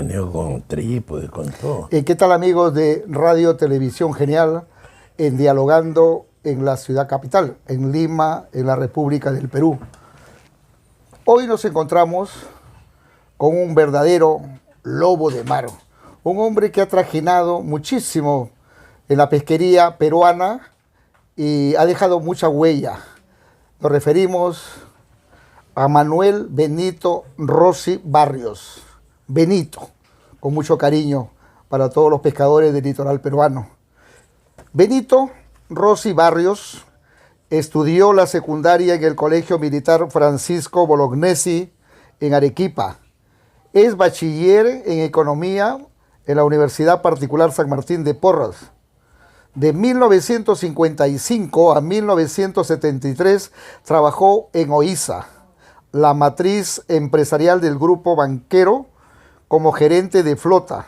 venido con trípode, con todo. ¿Qué tal, amigos de Radio Televisión Genial, en Dialogando en la ciudad capital, en Lima, en la República del Perú? Hoy nos encontramos con un verdadero lobo de mar, un hombre que ha trajinado muchísimo en la pesquería peruana y ha dejado mucha huella. Nos referimos a Manuel Benito Rossi Barrios. Benito, con mucho cariño para todos los pescadores del litoral peruano. Benito Rossi Barrios estudió la secundaria en el Colegio Militar Francisco Bolognesi en Arequipa. Es bachiller en Economía en la Universidad Particular San Martín de Porres. De 1955 a 1973 trabajó en OISA, la matriz empresarial del Grupo Banquero, como gerente de flota,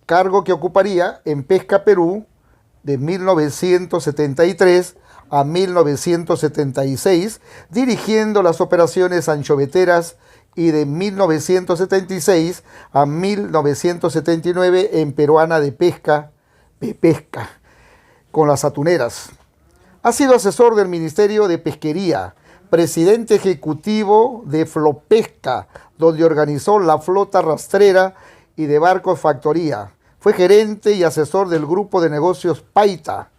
cargo que ocuparía en Pesca Perú de 1973 a 1976, dirigiendo las operaciones anchoveteras, y de 1976 a 1979 en Peruana de Pesca, PEPESCA, con las atuneras. Ha sido asesor del Ministerio de Pesquería, presidente ejecutivo de Flopesca, donde organizó la flota rastrera y de barcos factoría. Fue gerente y asesor del grupo de negocios Paita,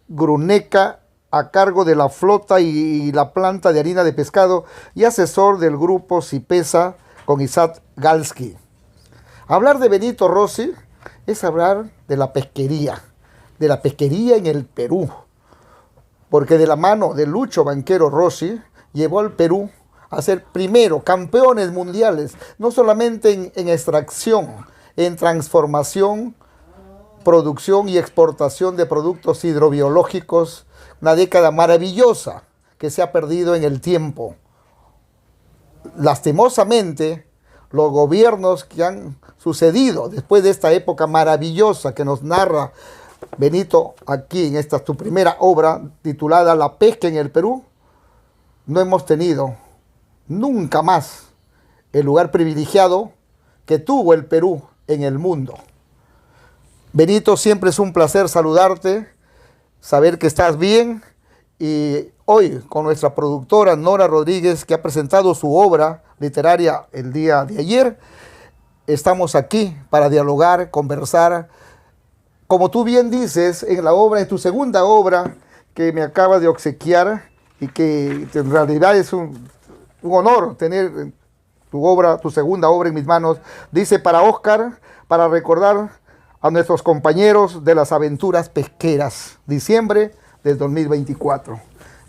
Gruneca, a cargo de la flota y la planta de harina de pescado, y asesor del grupo Cipesa con Isaac Galski. Hablar de Benito Rossi es hablar de la pesquería en el Perú, porque de la mano de Lucho Banquero Rossi llevó al Perú a ser primero campeones mundiales, no solamente en extracción, en transformación, producción y exportación de productos hidrobiológicos. Una década maravillosa que se ha perdido en el tiempo. Lastimosamente, los gobiernos que han sucedido después de esta época maravillosa que nos narra Benito aquí en esta tu primera obra titulada La pesca en el Perú, no hemos tenido nunca más el lugar privilegiado que tuvo el Perú en el mundo. Benito, siempre es un placer saludarte, saber que estás bien, y hoy con nuestra productora Nora Rodríguez, que ha presentado su obra literaria el día de ayer, estamos aquí para dialogar, conversar. Como tú bien dices, en la obra, en tu segunda obra que me acabas de obsequiar, y que en realidad es un honor tener tu segunda obra en mis manos, dice: para Oscar, para recordar a nuestros compañeros de las aventuras pesqueras, diciembre del 2024.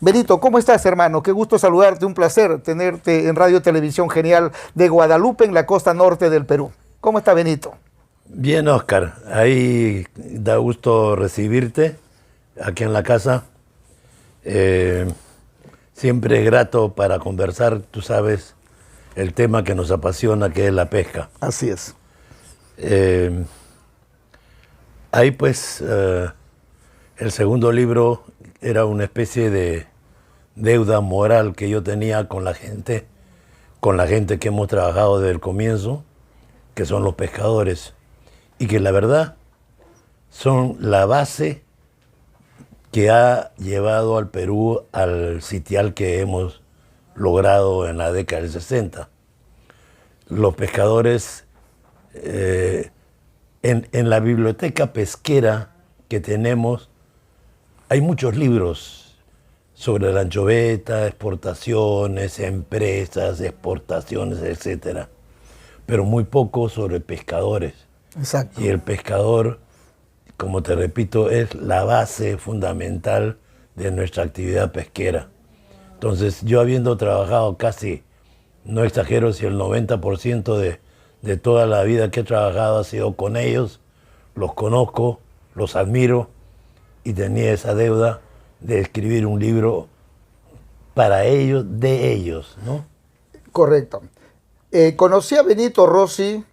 Benito, ¿cómo estás, hermano? Qué gusto saludarte, un placer tenerte en Radio Televisión Genial de Guadalupe, en la costa norte del Perú. ¿Cómo está, Benito? Bien, Oscar, ahí da gusto recibirte aquí en la casa. Siempre es grato para conversar, tú sabes, el tema que nos apasiona, que es la pesca. Así es. Ahí pues el segundo libro era una especie de deuda moral que yo tenía con la gente que hemos trabajado desde el comienzo, que son los pescadores, y que la verdad son la base que ha llevado al Perú al sitial que hemos logrado en la década del 60. Los pescadores, en la biblioteca pesquera que tenemos, hay muchos libros sobre la anchoveta, exportaciones, empresas, exportaciones, etcétera, pero muy poco sobre pescadores. Exacto. Y el pescador, como te repito, es la base fundamental de nuestra actividad pesquera. Entonces, yo habiendo trabajado casi, no exagero, si el 90% de toda la vida que he trabajado ha sido con ellos, los conozco, los admiro, y tenía esa deuda de escribir un libro para ellos, de ellos, ¿no? Correcto. Conocí a Benito Rossi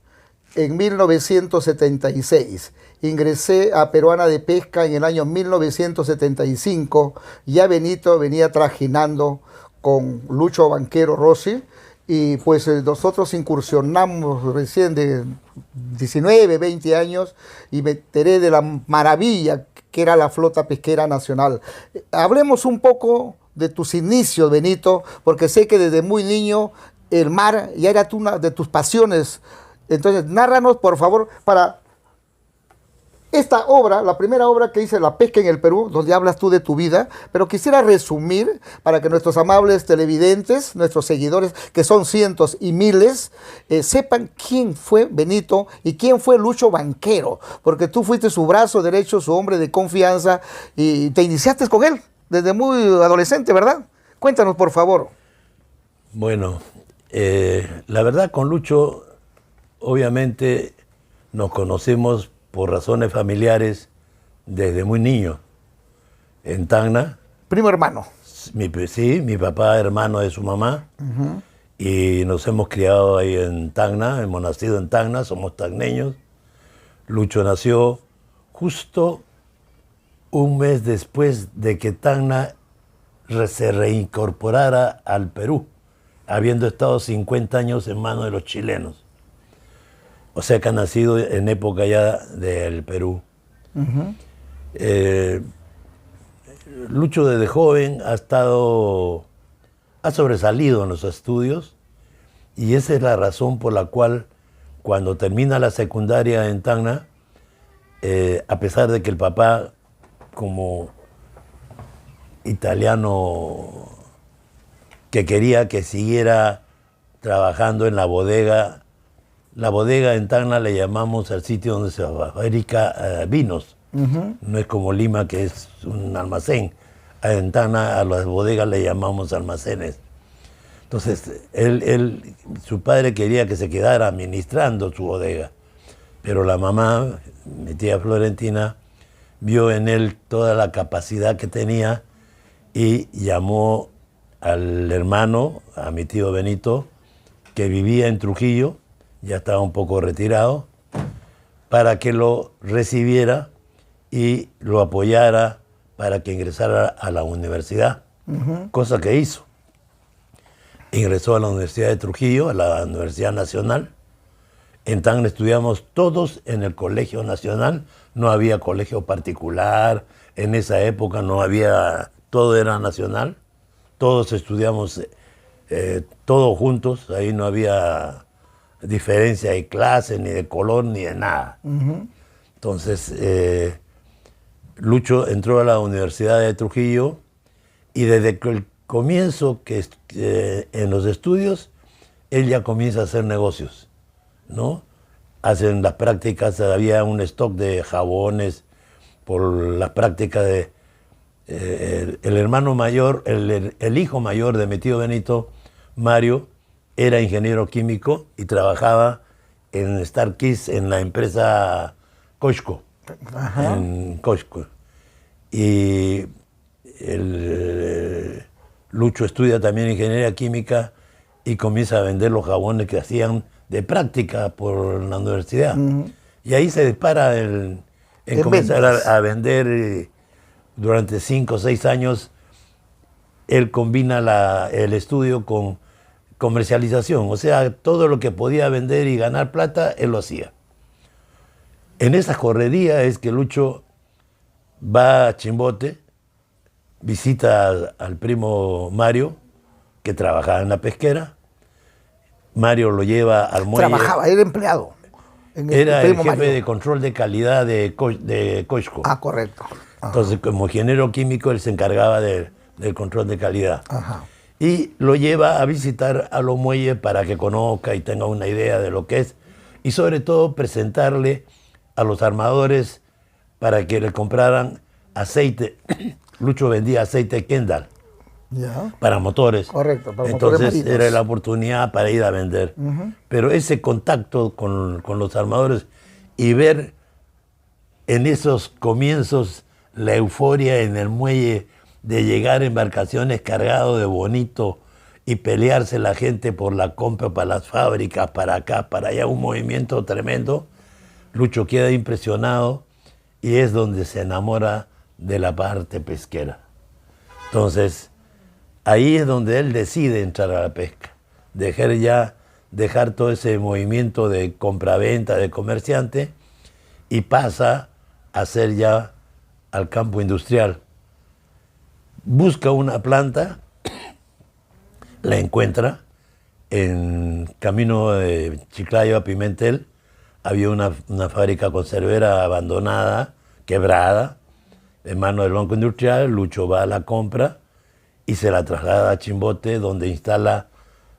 en 1976. Ingresé a Peruana de Pesca en el año 1975. Ya Benito venía trajinando con Lucho Banquero Rossi Y pues nosotros incursionamos recién de 19, 20 años y me enteré de la maravilla que era la flota pesquera nacional. Hablemos un poco de tus inicios, Benito, porque sé que desde muy niño el mar ya era una de tus pasiones. Entonces, nárranos, por favor, para esta obra, la primera obra que hice, La pesca en el Perú, donde hablas tú de tu vida, pero quisiera resumir para que nuestros amables televidentes, nuestros seguidores, que son cientos y miles, sepan quién fue Benito y quién fue Lucho Banquero, porque tú fuiste su brazo derecho, su hombre de confianza, y te iniciaste con él desde muy adolescente, ¿verdad? Cuéntanos, por favor. Bueno, la verdad con Lucho, obviamente nos conocemos por razones familiares desde muy niño. En Tacna. Primo hermano. Sí, mi papá hermano de su mamá. Y nos hemos criado ahí en Tacna, hemos nacido en Tacna, somos tacneños. Lucho nació justo un mes después de que Tacna se reincorporara al Perú, habiendo estado 50 años en manos de los chilenos. O sea que ha nacido en época ya del Perú. Lucho desde joven ha sobresalido en los estudios y esa es la razón por la cual cuando termina la secundaria en Tacna, a pesar de que el papá como italiano que quería que siguiera trabajando en la bodega en Tacna le llamamos al sitio donde se fabrica vinos. No es como Lima, que es un almacén. En Tacna a las bodegas le llamamos almacenes. Entonces, su padre quería que se quedara administrando su bodega, pero la mamá, mi tía Florentina, vio en él toda la capacidad que tenía y llamó al hermano, a mi tío Benito, que vivía en Trujillo, ya estaba un poco retirado, para que lo recibiera y lo apoyara para que ingresara a la universidad, cosa que hizo. Ingresó a la Universidad de Trujillo, a la Universidad Nacional. En Tacna estudiamos todos en el Colegio Nacional, no había colegio particular, en esa época no había, todo era nacional, todos estudiamos todos juntos, ahí no había diferencia de clase, ni de color, ni de nada. Entonces, Lucho entró a la Universidad de Trujillo y desde el comienzo en los estudios, él ya comienza a hacer negocios, ¿no? Hacen las prácticas, había un stock de jabones por las prácticas de... el hermano mayor, el hijo mayor de mi tío Benito, Mario, era ingeniero químico y trabajaba en Starkist, en la empresa Costco, en Costco. Y Lucho estudia también ingeniería química y comienza a vender los jabones que hacían de práctica por la universidad. Y ahí se dispara en comenzar a vender. Durante 5 o 6 años, él combina el estudio con comercialización, o sea, todo lo que podía vender y ganar plata, él lo hacía. En esa correría es que Lucho va a Chimbote, visita al primo Mario, que trabajaba en la pesquera. Mario lo lleva al muelle. Trabajaba, era empleado. Era el jefe Mario de control de calidad de Costco. Ah, correcto. Entonces, como ingeniero químico, él se encargaba del control de calidad. Y lo lleva a visitar a los muelles para que conozca y tenga una idea de lo que es. Y sobre todo, presentarle a los armadores para que le compraran aceite. Lucho vendía aceite Kendall para motores. Correcto, para Entonces, motores marinos. era la oportunidad para ir a vender. Pero ese contacto con los armadores y ver en esos comienzos la euforia en el muelle de llegar embarcaciones cargadas de bonito y pelearse la gente por la compra para las fábricas, para acá, para allá, un movimiento tremendo. Lucho queda impresionado y es donde se enamora de la parte pesquera. Entonces, ahí es donde él decide entrar a la pesca. dejar todo ese movimiento de compraventa, de comerciante, y pasa a ser ya al campo industrial. Busca una planta, la encuentra en camino de Chiclayo a Pimentel. Había una fábrica conservera abandonada, quebrada, en manos del Banco Industrial. Lucho va a la compra y se la traslada a Chimbote, donde instala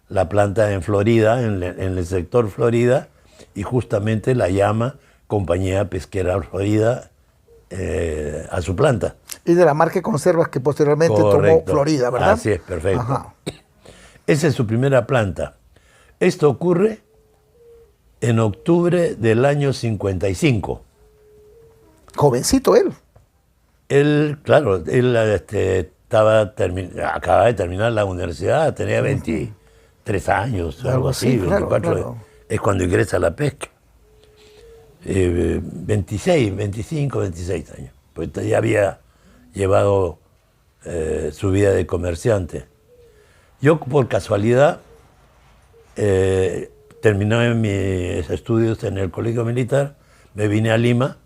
la planta en Florida, en el sector Florida, y justamente la llama Compañía Pesquera Florida a su planta. Y de la marca de conservas que posteriormente Correcto. tomó Florida, ¿verdad? Así es, perfecto. Ajá. Esa es su primera planta. Esto ocurre en octubre del año 55. Jovencito él. Él, claro, él acababa de terminar la universidad, tenía 23 años, algo así, claro, 24, claro. es cuando ingresa a la pesca. 26, 25, 26 años, pues ya había llevado su vida de comerciante. Yo, por casualidad, terminé mis estudios en el Colegio Militar, me vine a Lima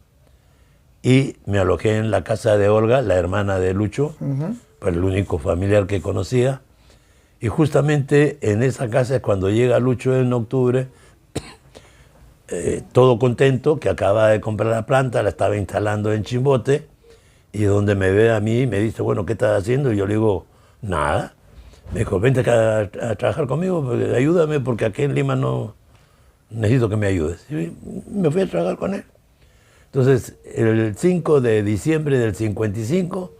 y me alojé en la casa de Olga, la hermana de Lucho, pues el único familiar que conocía. Y justamente en esa casa es cuando llega Lucho en octubre, todo contento, que acaba de comprar la planta, la estaba instalando en Chimbote, y donde me ve a mí me dice, bueno, ¿qué estás haciendo? Y yo le digo, nada. Me dijo, vente acá a trabajar conmigo, ayúdame, porque aquí en Lima no necesito que me ayudes. Y me fui a trabajar con él. Entonces, el 5 de diciembre del 55,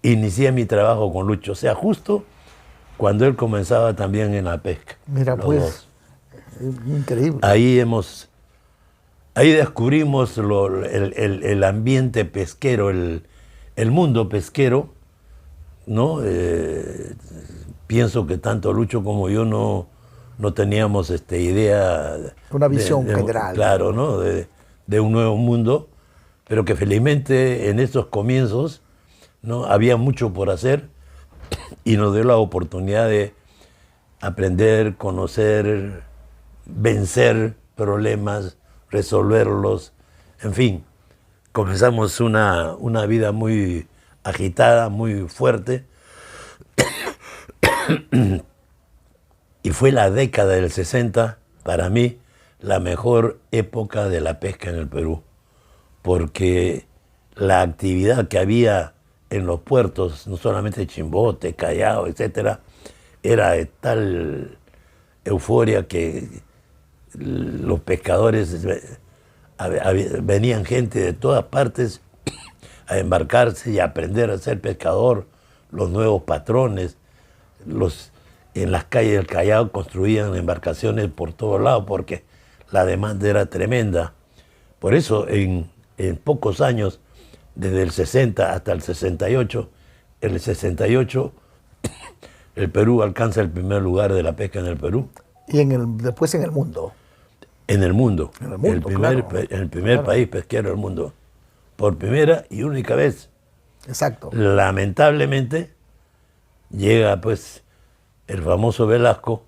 inicié mi trabajo con Lucho, o sea, justo cuando él comenzaba también en la pesca. Mira, pues, dos. Increíble. Ahí descubrimos el ambiente pesquero, el mundo pesquero, ¿no? Pienso que tanto Lucho como yo no teníamos idea. Una visión general. Claro, ¿no? De un nuevo mundo, pero que felizmente en estos comienzos, ¿no? Había mucho por hacer y nos dio la oportunidad de aprender, conocer, vencer problemas, resolverlos, en fin, comenzamos una vida muy agitada, muy fuerte, y fue la década del 60, para mí, la mejor época de la pesca en el Perú, porque la actividad que había en los puertos, no solamente Chimbote, Callao, etcétera, era de tal euforia que los pescadores, venían gente de todas partes a embarcarse y a aprender a ser pescador, los nuevos patrones, en las calles del Callao construían embarcaciones por todos lados porque la demanda era tremenda. Por eso en pocos años, desde el 60 hasta el 68, en el 68 el Perú alcanza el primer lugar de la pesca en el Perú. Y después en el mundo. En el mundo. En el mundo, el primer país pesquero del mundo. Por primera y única vez. Exacto. Lamentablemente, llega pues el famoso Velasco.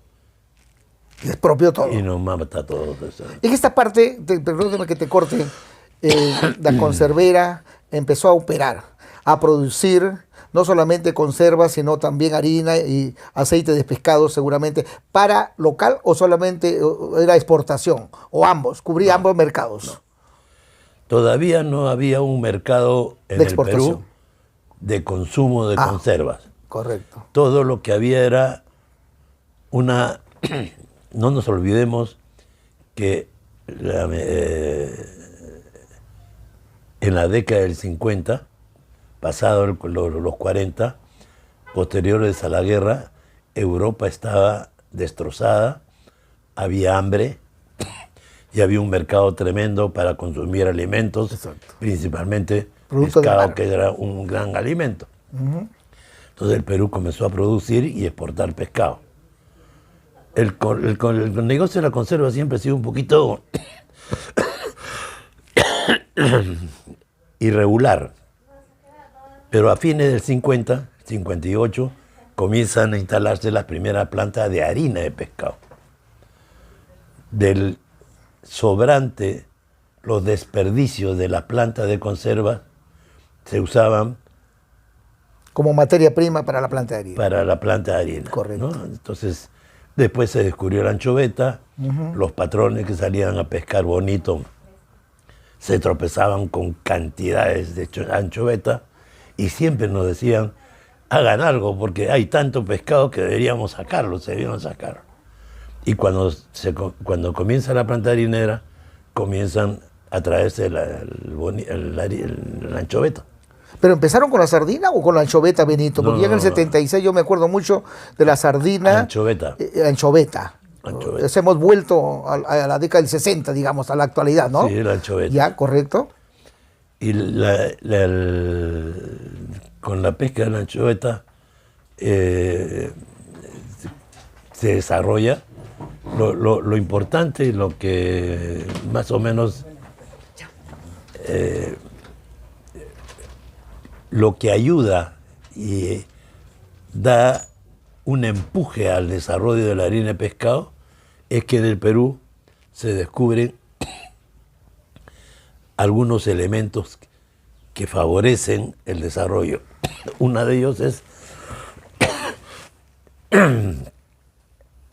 Y expropió todo. Y nos mata a todos. En esta parte, perdóname que te corte, la conservera empezó a operar, a producir no solamente conservas, sino también harina y aceite de pescado seguramente, para local o solamente era exportación, o ambos, cubría ambos mercados. No. Todavía no había un mercado en el Perú de consumo de conservas. Correcto. Todo lo que había era una... No nos olvidemos que en la década del 50, pasado los 40, posteriores a la guerra, Europa estaba destrozada, había hambre y había un mercado tremendo para consumir alimentos, exacto, principalmente producto pescado, que era un gran alimento. Entonces el Perú comenzó a producir y exportar pescado. El negocio de la conserva siempre ha sido un poquito irregular, pero a fines del 50, 58, comienzan a instalarse las primeras plantas de harina de pescado. Del sobrante, los desperdicios de las plantas de conserva se usaban Como materia prima para la planta de harina. para la planta de harina. Correcto. ¿no? Entonces, después se descubrió la anchoveta, los patrones que salían a pescar bonito se tropezaban con cantidades de anchoveta y siempre nos decían, hagan algo porque hay tanto pescado que deberíamos sacarlo, se debieron sacar. Y cuando comienza la planta harinera, comienzan a traerse la anchoveta. ¿Pero empezaron con la sardina o con la anchoveta, Benito? Porque ya en el 76 yo me acuerdo mucho de la sardina. Anchoveta. Anchoveta. Anchoveta. Hemos vuelto a la década del 60, digamos, a la actualidad, ¿no? Sí, la anchoveta. Ya, correcto. Y con la pesca de la anchoveta se desarrolla lo importante y lo que más o menos lo que ayuda y da un empuje al desarrollo de la harina de pescado es que en el Perú se descubren algunos elementos que favorecen el desarrollo. Uno de ellos es,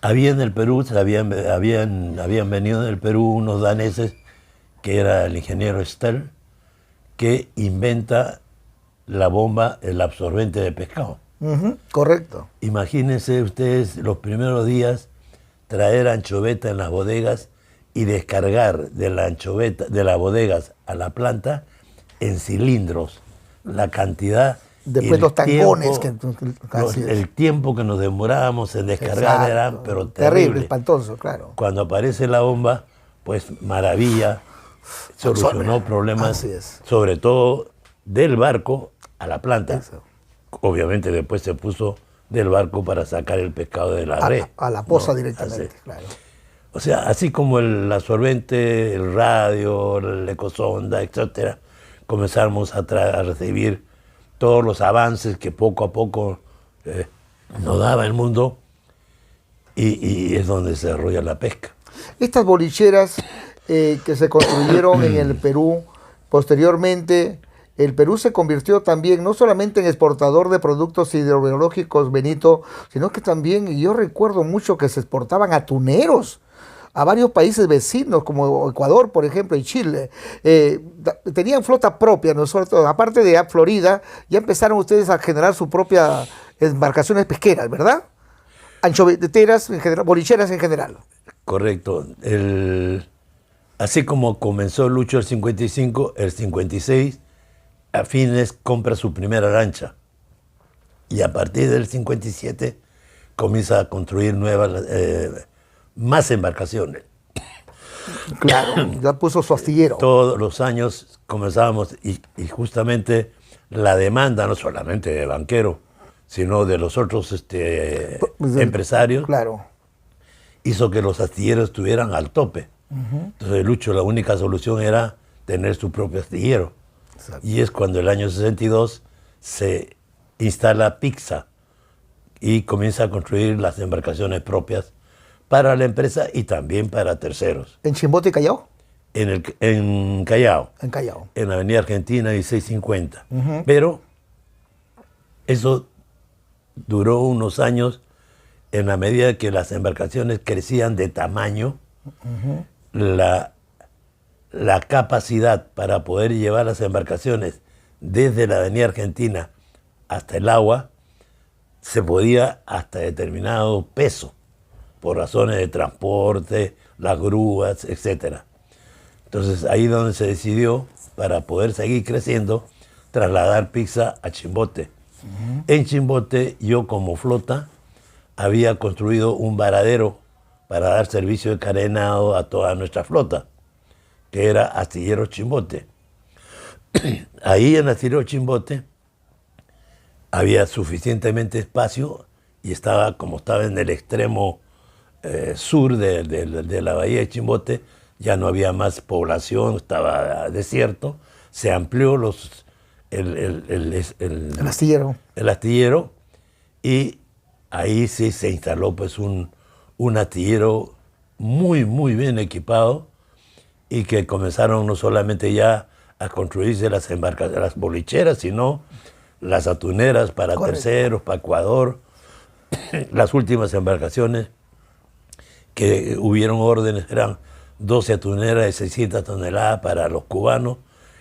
había en el Perú, habían venido del Perú unos daneses, que era el ingeniero Stel, que inventa la bomba, el absorbente de pescado. Correcto. Imagínense ustedes los primeros días traer anchoveta en las bodegas y descargar de la anchoveta, de las bodegas a la planta en cilindros. La cantidad. Después los tangones. El tiempo que nos demorábamos en descargar era pero terrible, espantoso, claro. Cuando aparece la bomba, pues maravilla, solucionó problemas, sobre todo del barco a la planta. Eso. Obviamente después se puso del barco para sacar el pescado de la red. A la poza directamente, claro. O sea, así como el absorbente, el radio, la ecosonda, etcétera, comenzamos a recibir todos los avances que poco a poco nos daba el mundo y es donde se desarrolla la pesca. Estas bolicheras que se construyeron en el Perú, posteriormente, el Perú se convirtió también no solamente en exportador de productos hidrobiológicos, Benito, sino que también, y yo recuerdo mucho que se exportaban atuneros a varios países vecinos, como Ecuador, por ejemplo, y Chile. Tenían flota propia, nosotros, aparte de Florida, ya empezaron ustedes a generar sus propias embarcaciones pesqueras, ¿verdad? Anchoveteras, en general, bolicheras en general. Correcto. Así como comenzó Lucho el 55, el 56, a fines compra su primera lancha. Y a partir del 57 comienza a construir más embarcaciones. Claro, ya puso su astillero. Todos los años comenzábamos y justamente la demanda, no solamente de banqueros, sino de los otros empresarios, claro, hizo que los astilleros estuvieran al tope. Entonces Lucho, la única solución era tener su propio astillero. Exacto. Y es cuando el año 62 se instala PIXA y comienza a construir las embarcaciones propias para la empresa y también para terceros. ¿En Chimbote y Callao? En Callao. En Callao. En Avenida Argentina y 650. Pero eso duró unos años en la medida que las embarcaciones crecían de tamaño. La capacidad para poder llevar las embarcaciones desde la Avenida Argentina hasta el agua se podía hasta determinado peso, por razones de transporte, las grúas, etc. Entonces ahí donde se decidió, para poder seguir creciendo, trasladar PIXA a Chimbote. En Chimbote yo como flota había construido un varadero para dar servicio de carenado a toda nuestra flota, que era Astillero Chimbote. Ahí en Astillero Chimbote había suficientemente espacio y como estaba en el extremo sur de la bahía de Chimbote, ya no había más población, estaba desierto, se amplió el astillero y ahí sí se instaló pues un astillero muy bien equipado, y que comenzaron no solamente ya a construirse las embarcaciones, las bolicheras, sino las atuneras para Correcto. terceros, para Ecuador. Las últimas embarcaciones que hubieron órdenes eran 12 atuneras de 600 toneladas para los cubanos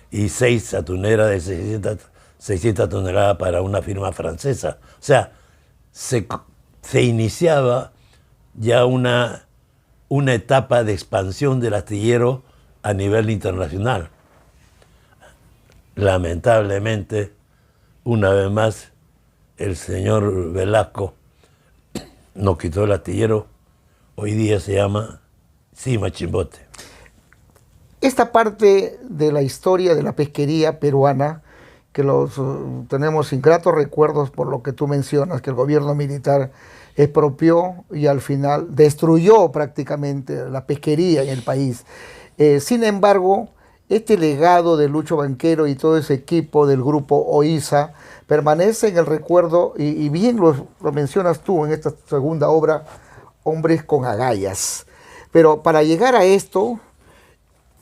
y 6 atuneras de 600 toneladas para una firma francesa. O sea, se iniciaba ya una etapa de expansión del astillero a nivel internacional. Lamentablemente, una vez más, el señor Velasco nos quitó el astillero. Hoy día se llama Cima Chimbote. Esta parte de la historia de la pesquería peruana, que tenemos ingratos recuerdos por lo que tú mencionas, que el gobierno militar expropió y al final destruyó prácticamente la pesquería en el país. Sin embargo, este legado de Lucho Banquero y todo ese equipo del grupo OISA permanece en el recuerdo, y bien lo mencionas tú en esta segunda obra, Hombres con Agallas. Pero para llegar a esto,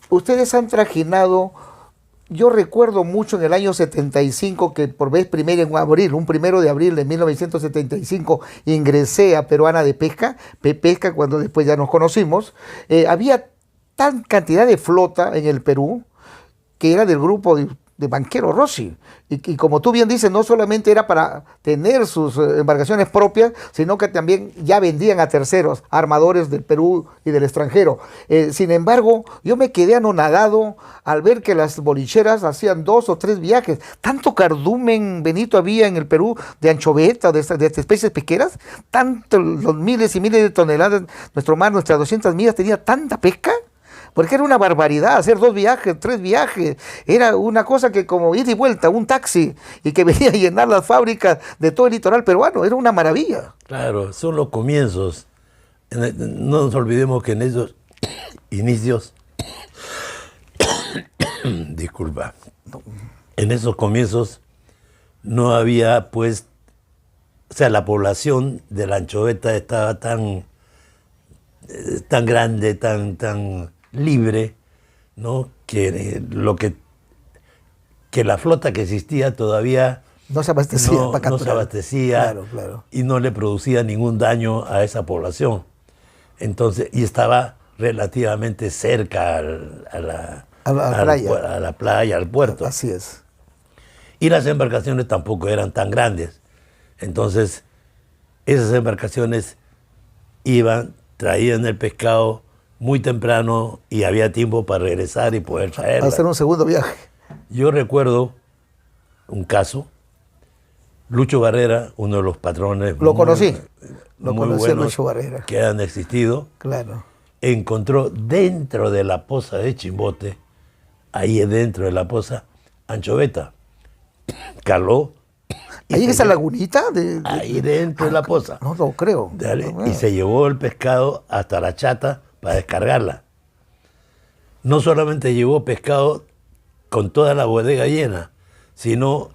ustedes han trajinado, yo recuerdo mucho en el año 75 que por vez primera en abril, un 1 de abril de 1975, ingresé a Peruana de Pesca, Pesca cuando después ya nos conocimos, había tan cantidad de flota en el Perú que era del grupo de Banquero Rossi. Y como tú bien dices, no solamente era para tener sus embarcaciones propias, sino que también ya vendían a terceros, armadores del Perú y del extranjero. Sin embargo, yo me quedé anonadado al ver que las bolicheras hacían 2 o 3 viajes. Tanto cardumen, Benito, había en el Perú de anchoveta, de estas especies pesqueras, tanto los miles y miles de toneladas. Nuestro mar, nuestras 200 millas, tenía tanta pesca. Porque era una barbaridad hacer 2 viajes, 3 viajes. Era una cosa que como ida y vuelta, un taxi, y que venía a llenar las fábricas de todo el litoral peruano. Era una maravilla. Claro, son los comienzos. No nos olvidemos que en esos inicios, disculpa, en esos comienzos no había pues, o sea, la población de la anchoveta estaba tan grande, tan libre, ¿no? Que la flota que existía todavía no se abastecía, no se abastecía, claro. Y no le producía ningún daño a esa población. Entonces, y estaba relativamente cerca a la playa, al puerto. Así es. Y las embarcaciones tampoco eran tan grandes. Entonces, esas embarcaciones traían el pescado muy temprano y había tiempo para regresar y poder traerlo. Hacer un segundo viaje. Yo recuerdo un caso, Lucho Barrera, uno de los patrones Lo conocí a buenos Lucho Barrera, que han existido, claro, encontró dentro de la poza de Chimbote, ahí dentro de la poza, anchoveta. Caló. ¿Ahí en esa lagunita? Ahí dentro de la poza. No lo creo. Y se llevó el pescado hasta la chata para descargarla. No solamente llevó pescado con toda la bodega llena, sino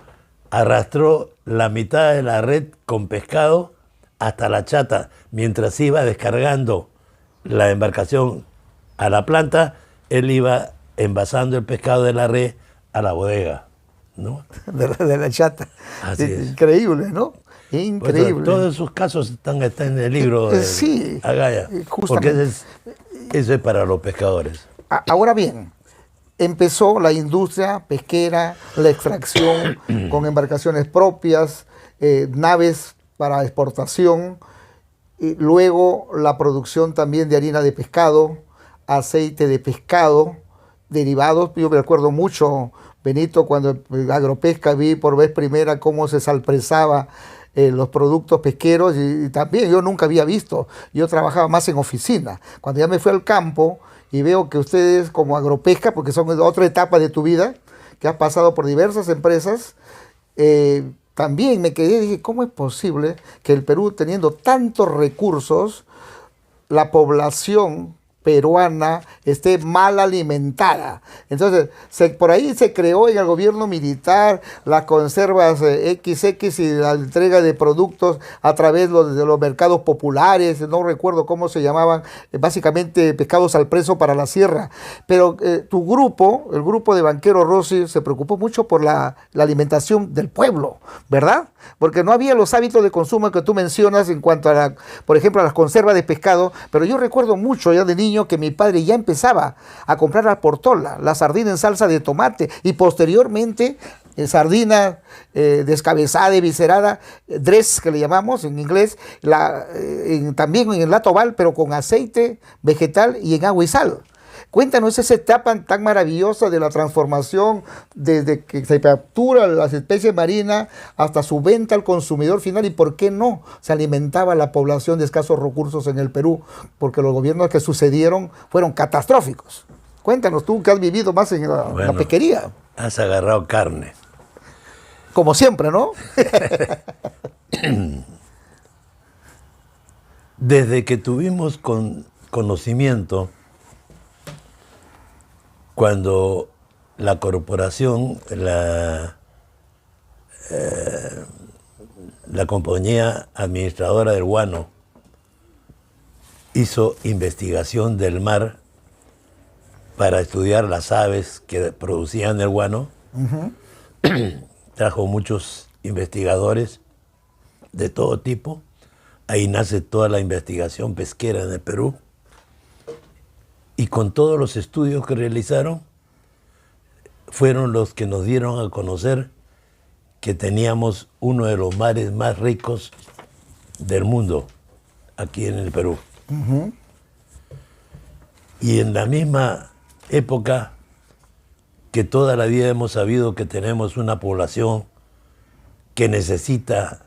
arrastró la mitad de la red con pescado hasta la chata. Mientras iba descargando la embarcación a la planta, él iba envasando el pescado de la red a la bodega, ¿no? De la chata. Así es. Increíble, ¿no? Increíble. Pues, todos esos casos están en el libro de sí, Agaya, porque eso es para los pescadores. Ahora bien, empezó la industria pesquera, la extracción con embarcaciones propias, naves para exportación, y luego la producción también de harina de pescado, aceite de pescado, derivados. Yo me acuerdo mucho, Benito, cuando en Agropesca vi por vez primera cómo se salpresaba los productos pesqueros, y también yo nunca había visto. Yo trabajaba más en oficina. Cuando ya me fui al campo y veo que ustedes como Agropesca, porque son otra etapa de tu vida, que has pasado por diversas empresas, también me quedé y dije, ¿cómo es posible que el Perú, teniendo tantos recursos, la población peruana esté mal alimentada. Entonces, por ahí se creó en el gobierno militar las conservas XX y la entrega de productos a través de los mercados populares, no recuerdo cómo se llamaban, básicamente pescados al precio para la sierra. Pero tu grupo, el grupo de Banquero Rossi, se preocupó mucho por la alimentación del pueblo, ¿verdad? Porque no había los hábitos de consumo que tú mencionas en cuanto a, por ejemplo, a las conservas de pescado, pero yo recuerdo mucho ya de niño que mi padre ya empezaba a comprar la portola, la sardina en salsa de tomate y posteriormente sardina descabezada y viscerada, dress que le llamamos en inglés, también en lata oval, pero con aceite vegetal y en agua y sal. Cuéntanos esa etapa tan maravillosa de la transformación desde que se captura las especies marinas hasta su venta al consumidor final y por qué no se alimentaba la población de escasos recursos en el Perú, porque los gobiernos que sucedieron fueron catastróficos. Cuéntanos tú que has vivido más en la pesquería. Has agarrado carne. Como siempre, ¿no? Desde que tuvimos conocimiento, cuando la corporación, la compañía administradora del guano, hizo investigación del mar para estudiar las aves que producían el guano, trajo muchos investigadores de todo tipo, ahí nace toda la investigación pesquera en el Perú, y con todos los estudios que realizaron, fueron los que nos dieron a conocer que teníamos uno de los mares más ricos del mundo, aquí en el Perú. Y en la misma época que toda la vida hemos sabido que tenemos una población que necesita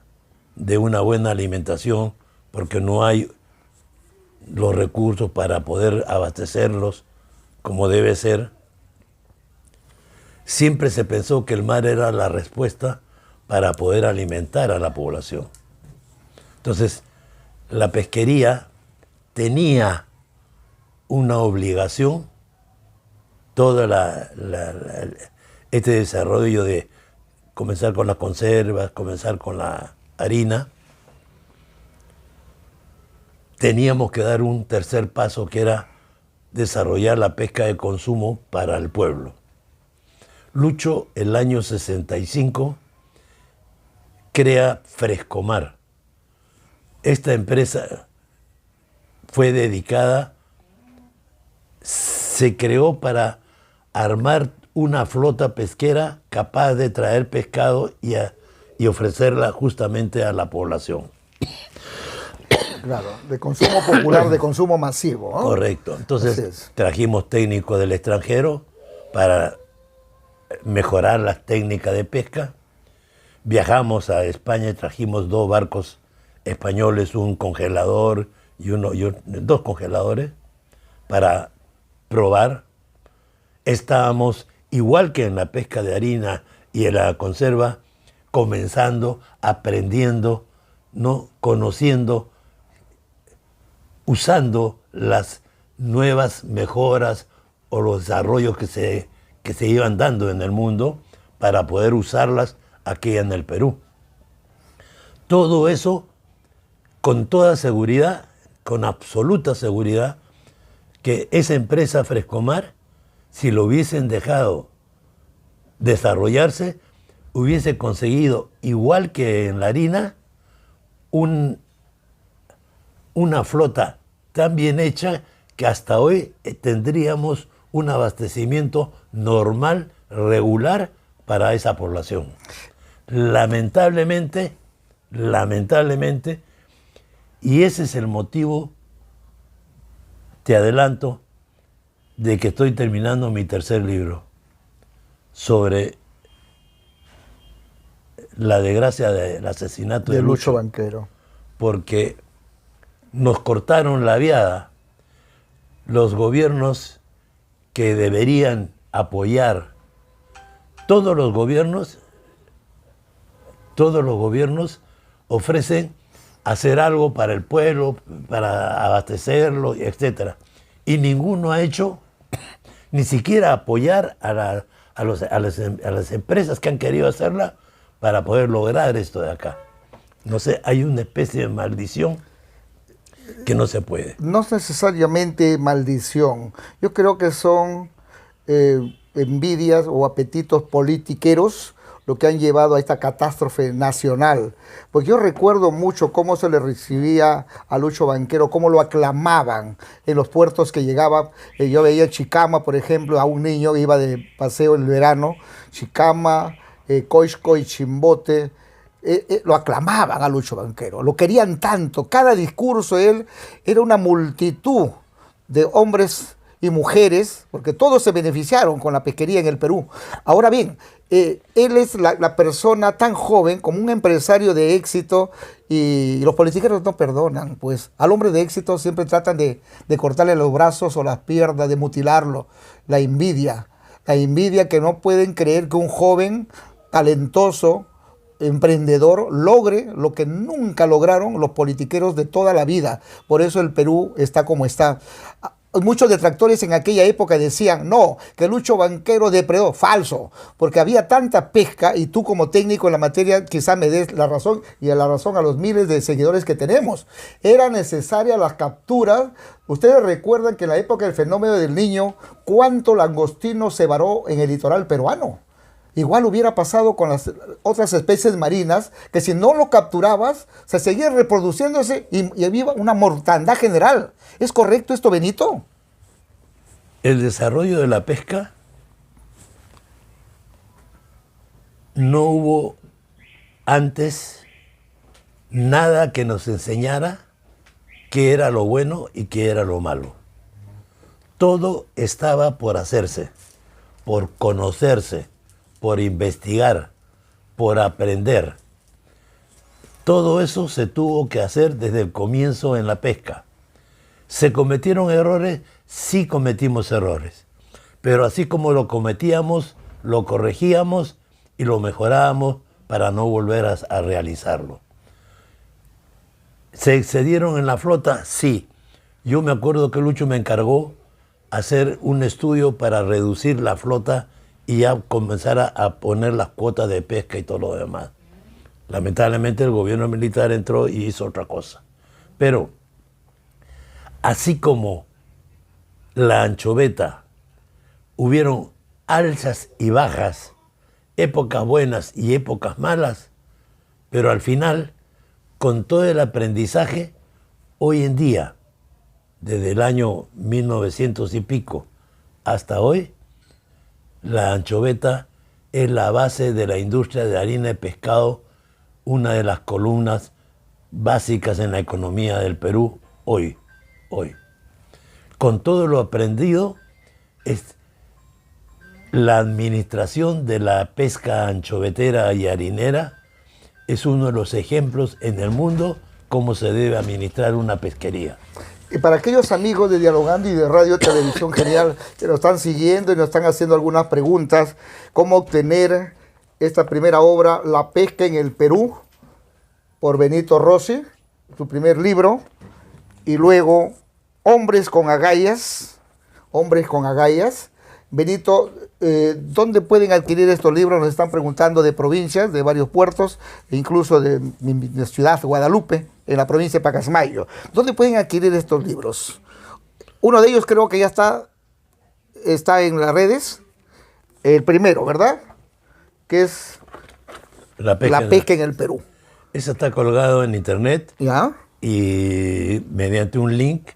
de una buena alimentación, porque no hay los recursos para poder abastecerlos como debe ser. Siempre se pensó que el mar era la respuesta para poder alimentar a la población. Entonces, la pesquería tenía una obligación, todo este desarrollo de comenzar con las conservas, comenzar con la harina. Teníamos que dar un tercer paso, que era desarrollar la pesca de consumo para el pueblo. Lucho, el año 65, crea Frescomar. Esta empresa fue dedicada, se creó para armar una flota pesquera capaz de traer pescado y ofrecerla justamente a la población. Claro, de consumo popular, de consumo masivo, ¿no? Correcto. Entonces trajimos técnicos del extranjero para mejorar las técnicas de pesca. Viajamos a España y trajimos 2 barcos españoles, un congelador y 2 congeladores para probar. Estábamos, igual que en la pesca de harina y en la conserva, comenzando, aprendiendo, ¿no? Conociendo, usando las nuevas mejoras o los desarrollos que se iban dando en el mundo para poder usarlas aquí en el Perú. Todo eso con toda seguridad, con absoluta seguridad, que esa empresa Frescomar, si lo hubiesen dejado desarrollarse, hubiese conseguido, igual que en la harina, una flota tan bien hecha que hasta hoy tendríamos un abastecimiento normal, regular para esa población. Lamentablemente, y ese es el motivo, te adelanto, de que estoy terminando mi tercer libro sobre la desgracia del asesinato de Lucho Banquero. Porque nos cortaron la viada los gobiernos que deberían apoyar. Todos los gobiernos ofrecen hacer algo para el pueblo, para abastecerlo, etc. y ninguno ha hecho ni siquiera apoyar a las empresas que han querido hacerla para poder lograr esto de acá. No sé, hay una especie de maldición que no se puede. No es necesariamente maldición. Yo creo que son envidias o apetitos politiqueros lo que han llevado a esta catástrofe nacional. Porque yo recuerdo mucho cómo se le recibía a Lucho Banquero, cómo lo aclamaban en los puertos que llegaba. Yo veía en Chicama, por ejemplo, a un niño que iba de paseo en el verano, Chicama, Coixco y Chimbote, lo aclamaban a Lucho Banquero, lo querían tanto. Cada discurso él era una multitud de hombres y mujeres, porque todos se beneficiaron con la pesquería en el Perú. Ahora bien, él es la persona tan joven como un empresario de éxito, y los politiqueros no perdonan, pues al hombre de éxito siempre tratan de cortarle los brazos o las piernas, de mutilarlo. La envidia que no pueden creer que un joven talentoso, emprendedor, logre lo que nunca lograron los politiqueros de toda la vida. Por eso el Perú está como está. Muchos detractores en aquella época decían, no, que Lucho Banquero depredó. Falso, porque había tanta pesca, y tú como técnico en la materia quizá me des la razón, y la razón a los miles de seguidores que tenemos. Era necesaria las capturas. Ustedes recuerdan que en la época del fenómeno del Niño, cuánto langostino se varó en el litoral peruano. Igual hubiera pasado con las otras especies marinas, que si no lo capturabas, se seguía reproduciéndose y había una mortandad general. ¿Es correcto esto, Benito? El desarrollo de la pesca, no hubo antes nada que nos enseñara qué era lo bueno y qué era lo malo. Todo estaba por hacerse, por conocerse, por investigar, por aprender. Todo eso se tuvo que hacer desde el comienzo en la pesca. ¿Se cometieron errores? Sí cometimos errores. Pero así como lo cometíamos, lo corregíamos y lo mejorábamos para no volver a realizarlo. ¿Se excedieron en la flota? Sí. Yo me acuerdo que Lucho me encargó hacer un estudio para reducir la flota y ya comenzar a poner las cuotas de pesca y todo lo demás. Lamentablemente el gobierno militar entró y hizo otra cosa. Pero así como la anchoveta, hubieron alzas y bajas, épocas buenas y épocas malas, pero al final, con todo el aprendizaje, hoy en día, desde el año 1900 y pico hasta hoy, la anchoveta es la base de la industria de harina de pescado, una de las columnas básicas en la economía del Perú hoy. Con todo lo aprendido, es la administración de la pesca anchovetera y harinera es uno de los ejemplos en el mundo cómo se debe administrar una pesquería. Y para aquellos amigos de Dialogando y de Radio Televisión Genial que nos están siguiendo y nos están haciendo algunas preguntas, ¿cómo obtener esta primera obra, La pesca en el Perú, por Benito Rossi, su primer libro, y luego Hombres con agallas? Benito, ¿dónde pueden adquirir estos libros? Nos están preguntando de provincias, de varios puertos, e incluso de mi ciudad, Guadalupe, en la provincia de Pacasmayo. ¿Dónde pueden adquirir estos libros? Uno de ellos creo que ya está en las redes. El primero, ¿verdad? Que es La pesca en el Perú. Ese está colgado en internet. ¿Ya? Y mediante un link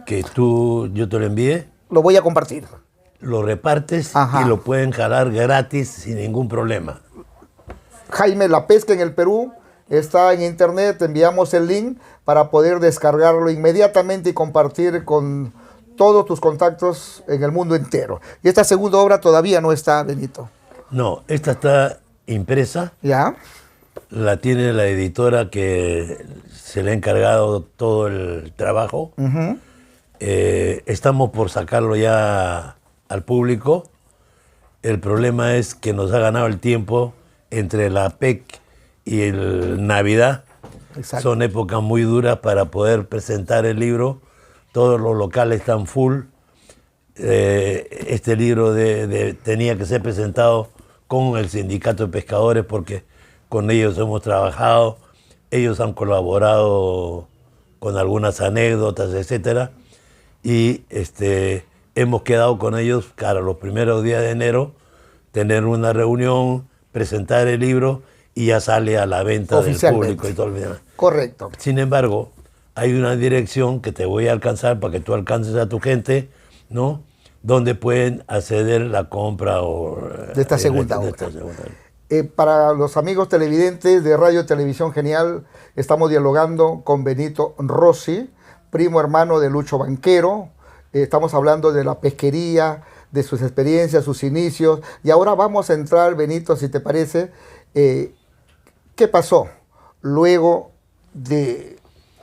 que yo te lo envié. Lo voy a compartir. Lo repartes. Ajá. Y lo pueden jalar gratis sin ningún problema. Jaime, La pesca en el Perú está en internet. Te enviamos el link para poder descargarlo inmediatamente y compartir con todos tus contactos en el mundo entero. Y esta segunda obra todavía no está, Benito. No, esta está impresa. ¿Ya? La tiene la editora que se le ha encargado todo el trabajo. Estamos por sacarlo ya al público. El problema es que nos ha ganado el tiempo entre la PEC y el Navidad. Exacto. Son épocas muy duras para poder presentar el libro, todos los locales están full. Este libro tenía que ser presentado con el sindicato de pescadores porque con ellos hemos trabajado, ellos han colaborado con algunas anécdotas, etcétera, y hemos quedado con ellos para los primeros días de enero tener una reunión, presentar el libro y ya sale a la venta del público y todo el demás. Correcto. Sin embargo, hay una dirección que te voy a alcanzar para que tú alcances a tu gente, ¿no? Donde pueden acceder la compra de esta segunda obra. Para los amigos televidentes de Radio y Televisión Genial, estamos dialogando con Benito Rossi, primo hermano de Lucho Banquero. Estamos hablando de la pesquería, de sus experiencias, sus inicios. Y ahora vamos a entrar, Benito, si te parece, ¿qué pasó luego de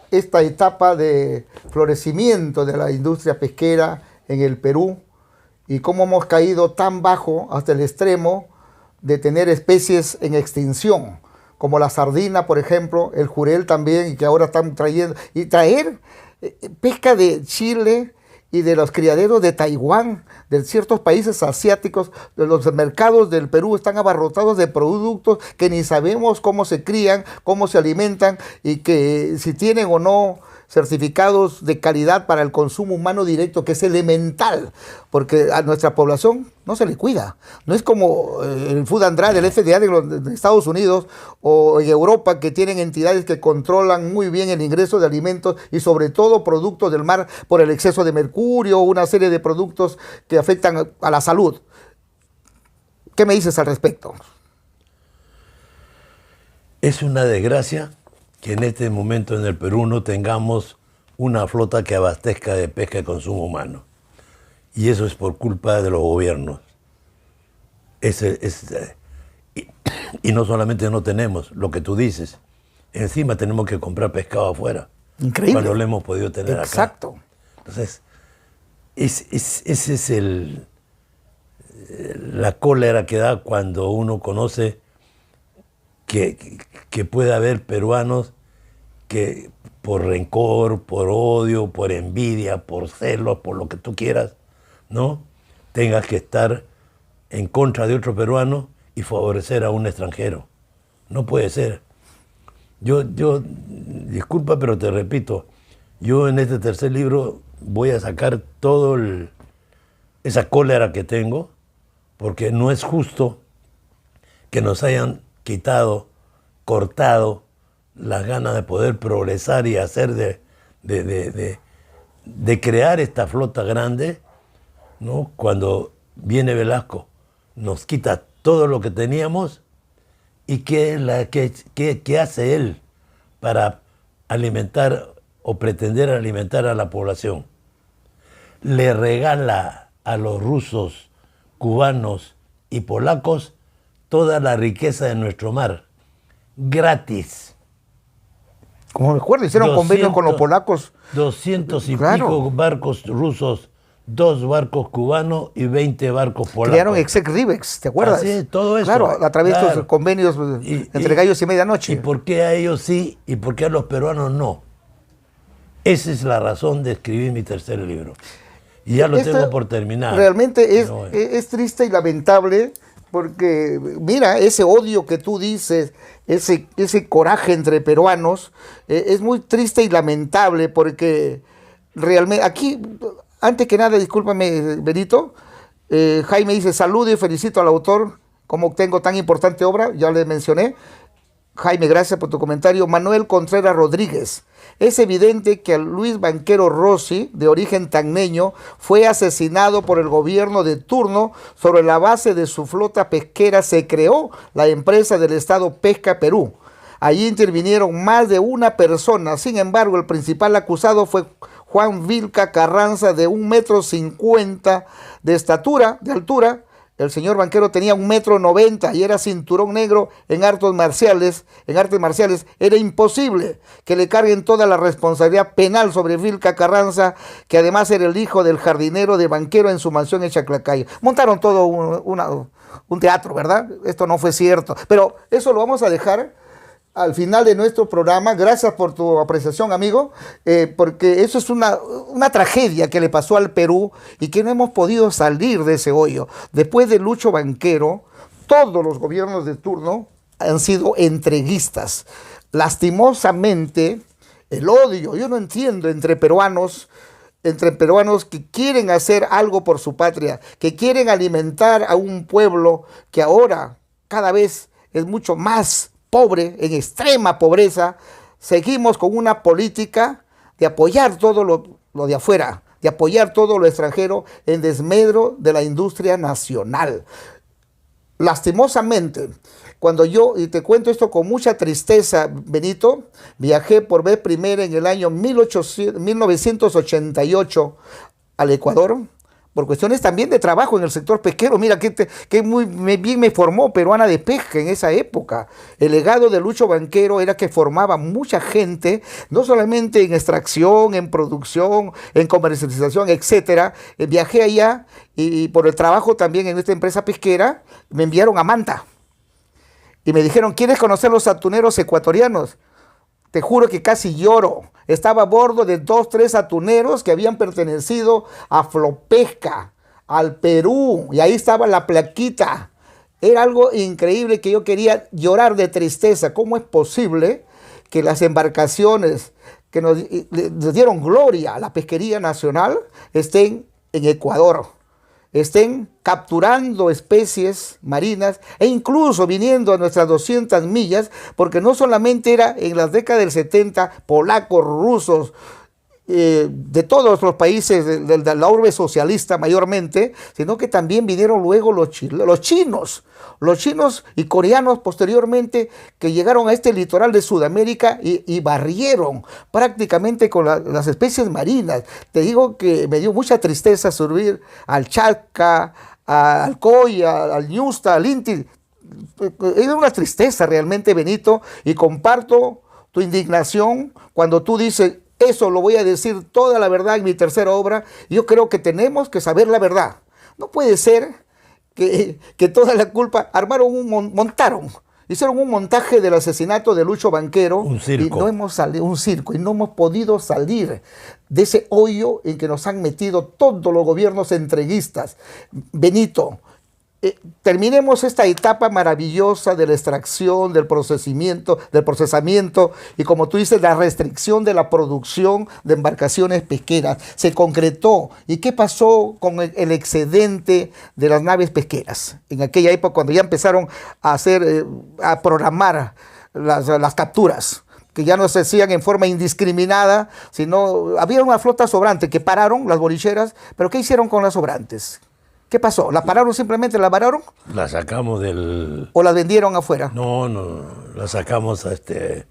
esta etapa de florecimiento de la industria pesquera en el Perú? Y cómo hemos caído tan bajo hasta el extremo de tener especies en extinción, como la sardina, por ejemplo, el jurel también, y que ahora están trayendo, y traer pesca de Chile y de los criaderos de Taiwán, de ciertos países asiáticos. Los mercados del Perú están abarrotados de productos que ni sabemos cómo se crían, cómo se alimentan, y que si tienen o no certificados de calidad para el consumo humano directo, que es elemental, porque a nuestra población no se le cuida. No es como el Food and Drug, el FDA de Estados Unidos o en Europa, que tienen entidades que controlan muy bien el ingreso de alimentos y sobre todo productos del mar por el exceso de mercurio, una serie de productos que afectan a la salud. ¿Qué me dices al respecto? Es una desgracia que en este momento en el Perú no tengamos una flota que abastezca de pesca de consumo humano. Y eso es por culpa de los gobiernos. Y no solamente no tenemos lo que tú dices, encima tenemos que comprar pescado afuera. Increíble. Cuando lo hemos podido tener acá. Exacto. Entonces, ese es la cólera que da cuando uno conoce que puede haber peruanos que por rencor, por odio, por envidia, por celos, por lo que tú quieras, ¿no? Tengas que estar en contra de otro peruano y favorecer a un extranjero. No puede ser. Yo, disculpa, pero te repito, yo en este tercer libro voy a sacar todo esa cólera que tengo, porque no es justo que nos hayan quitado, cortado las ganas de poder progresar y hacer de crear esta flota grande, ¿no? Cuando viene Velasco, nos quita todo lo que teníamos y ¿qué hace él para alimentar o pretender alimentar a la población? Le regala a los rusos, cubanos y polacos toda la riqueza de nuestro mar, gratis. Como recuerdo, hicieron convenios con los polacos. 200 y pico barcos rusos, 2 barcos cubanos y 20 barcos polacos. Crearon Exec-Ribex, ¿te acuerdas? Sí, todo eso. Claro, a través de estos convenios entre gallos y medianoche. ¿Y por qué a ellos sí y por qué a los peruanos no? Esa es la razón de escribir mi tercer libro. Y ya lo tengo por terminar. Realmente es triste y lamentable, porque mira, ese odio que tú dices, ese coraje entre peruanos, es muy triste y lamentable, porque realmente aquí, antes que nada, discúlpame, Benito, Jaime dice, saludo y felicito al autor, como tengo tan importante obra, ya le mencioné. Jaime, gracias por tu comentario. Manuel Contreras Rodríguez. Es evidente que Luis Banquero Rossi, de origen tacneño, fue asesinado por el gobierno de turno. Sobre la base de su flota pesquera se creó la empresa del Estado Pesca Perú. Allí intervinieron más de una persona. Sin embargo, el principal acusado fue Juan Vilca Carranza, de 1,50 m de altura. El señor Banquero tenía 1,90 m y era cinturón negro en artes marciales. Era imposible que le carguen toda la responsabilidad penal sobre Vilca Carranza, que además era el hijo del jardinero de Banquero en su mansión en Chaclacayo. Montaron todo un teatro, ¿verdad? Esto no fue cierto. Pero eso lo vamos a dejar al final de nuestro programa. Gracias por tu apreciación, amigo, porque eso es una tragedia que le pasó al Perú y que no hemos podido salir de ese hoyo. Después del lucho banquero, todos los gobiernos de turno han sido entreguistas. Lastimosamente, el odio, yo no entiendo entre peruanos que quieren hacer algo por su patria, que quieren alimentar a un pueblo que ahora cada vez es mucho más pobre, en extrema pobreza. Seguimos con una política de apoyar todo lo de afuera, de apoyar todo lo extranjero en desmedro de la industria nacional. Lastimosamente, cuando yo, y te cuento esto con mucha tristeza, Benito, viajé por vez primera en el año 1988 al Ecuador, por cuestiones también de trabajo en el sector pesquero. Mira, que muy bien me formó Peruana de Pesca en esa época. El legado de Lucho Banquero era que formaba mucha gente, no solamente en extracción, en producción, en comercialización, etcétera. Viajé allá y por el trabajo también en esta empresa pesquera, me enviaron a Manta. Y me dijeron, ¿quieres conocer los atuneros ecuatorianos? Te juro que casi lloro. Estaba a bordo de 2, 3 atuneros que habían pertenecido a Flopesca, al Perú. Y ahí estaba la plaquita. Era algo increíble que yo quería llorar de tristeza. ¿Cómo es posible que las embarcaciones que nos dieron gloria a la pesquería nacional estén en Ecuador? Estén capturando especies marinas e incluso viniendo a nuestras 200 millas, porque no solamente era en las décadas del 70 polacos, rusos, de todos los países de la urbe socialista mayormente, sino que también vinieron luego los chinos y coreanos posteriormente, que llegaron a este litoral de Sudamérica y barrieron prácticamente con las especies marinas. Te digo que me dio mucha tristeza subir al Chalca, al Coy, al Ñusta, al Inti. Era una tristeza realmente, Benito, y comparto tu indignación cuando tú dices: eso lo voy a decir toda la verdad en mi tercera obra. Yo creo que tenemos que saber la verdad. No puede ser que toda la culpa hicieron un montaje del asesinato de Lucho Banquero. Un circo. Y no hemos salido, un circo, y no hemos podido salir de ese hoyo en que nos han metido todos los gobiernos entreguistas. Benito, terminemos esta etapa maravillosa de la extracción, del procesamiento y, como tú dices, la restricción de la producción de embarcaciones pesqueras. Se concretó. ¿Y qué pasó con el excedente de las naves pesqueras? En aquella época, cuando ya empezaron a programar las capturas, que ya no se hacían en forma indiscriminada, sino había una flota sobrante que pararon, las bolicheras. ¿Pero qué hicieron con las sobrantes? ¿Qué pasó? ¿La pararon simplemente? ¿La vararon? La sacamos del... ¿O las vendieron afuera? No, la sacamos se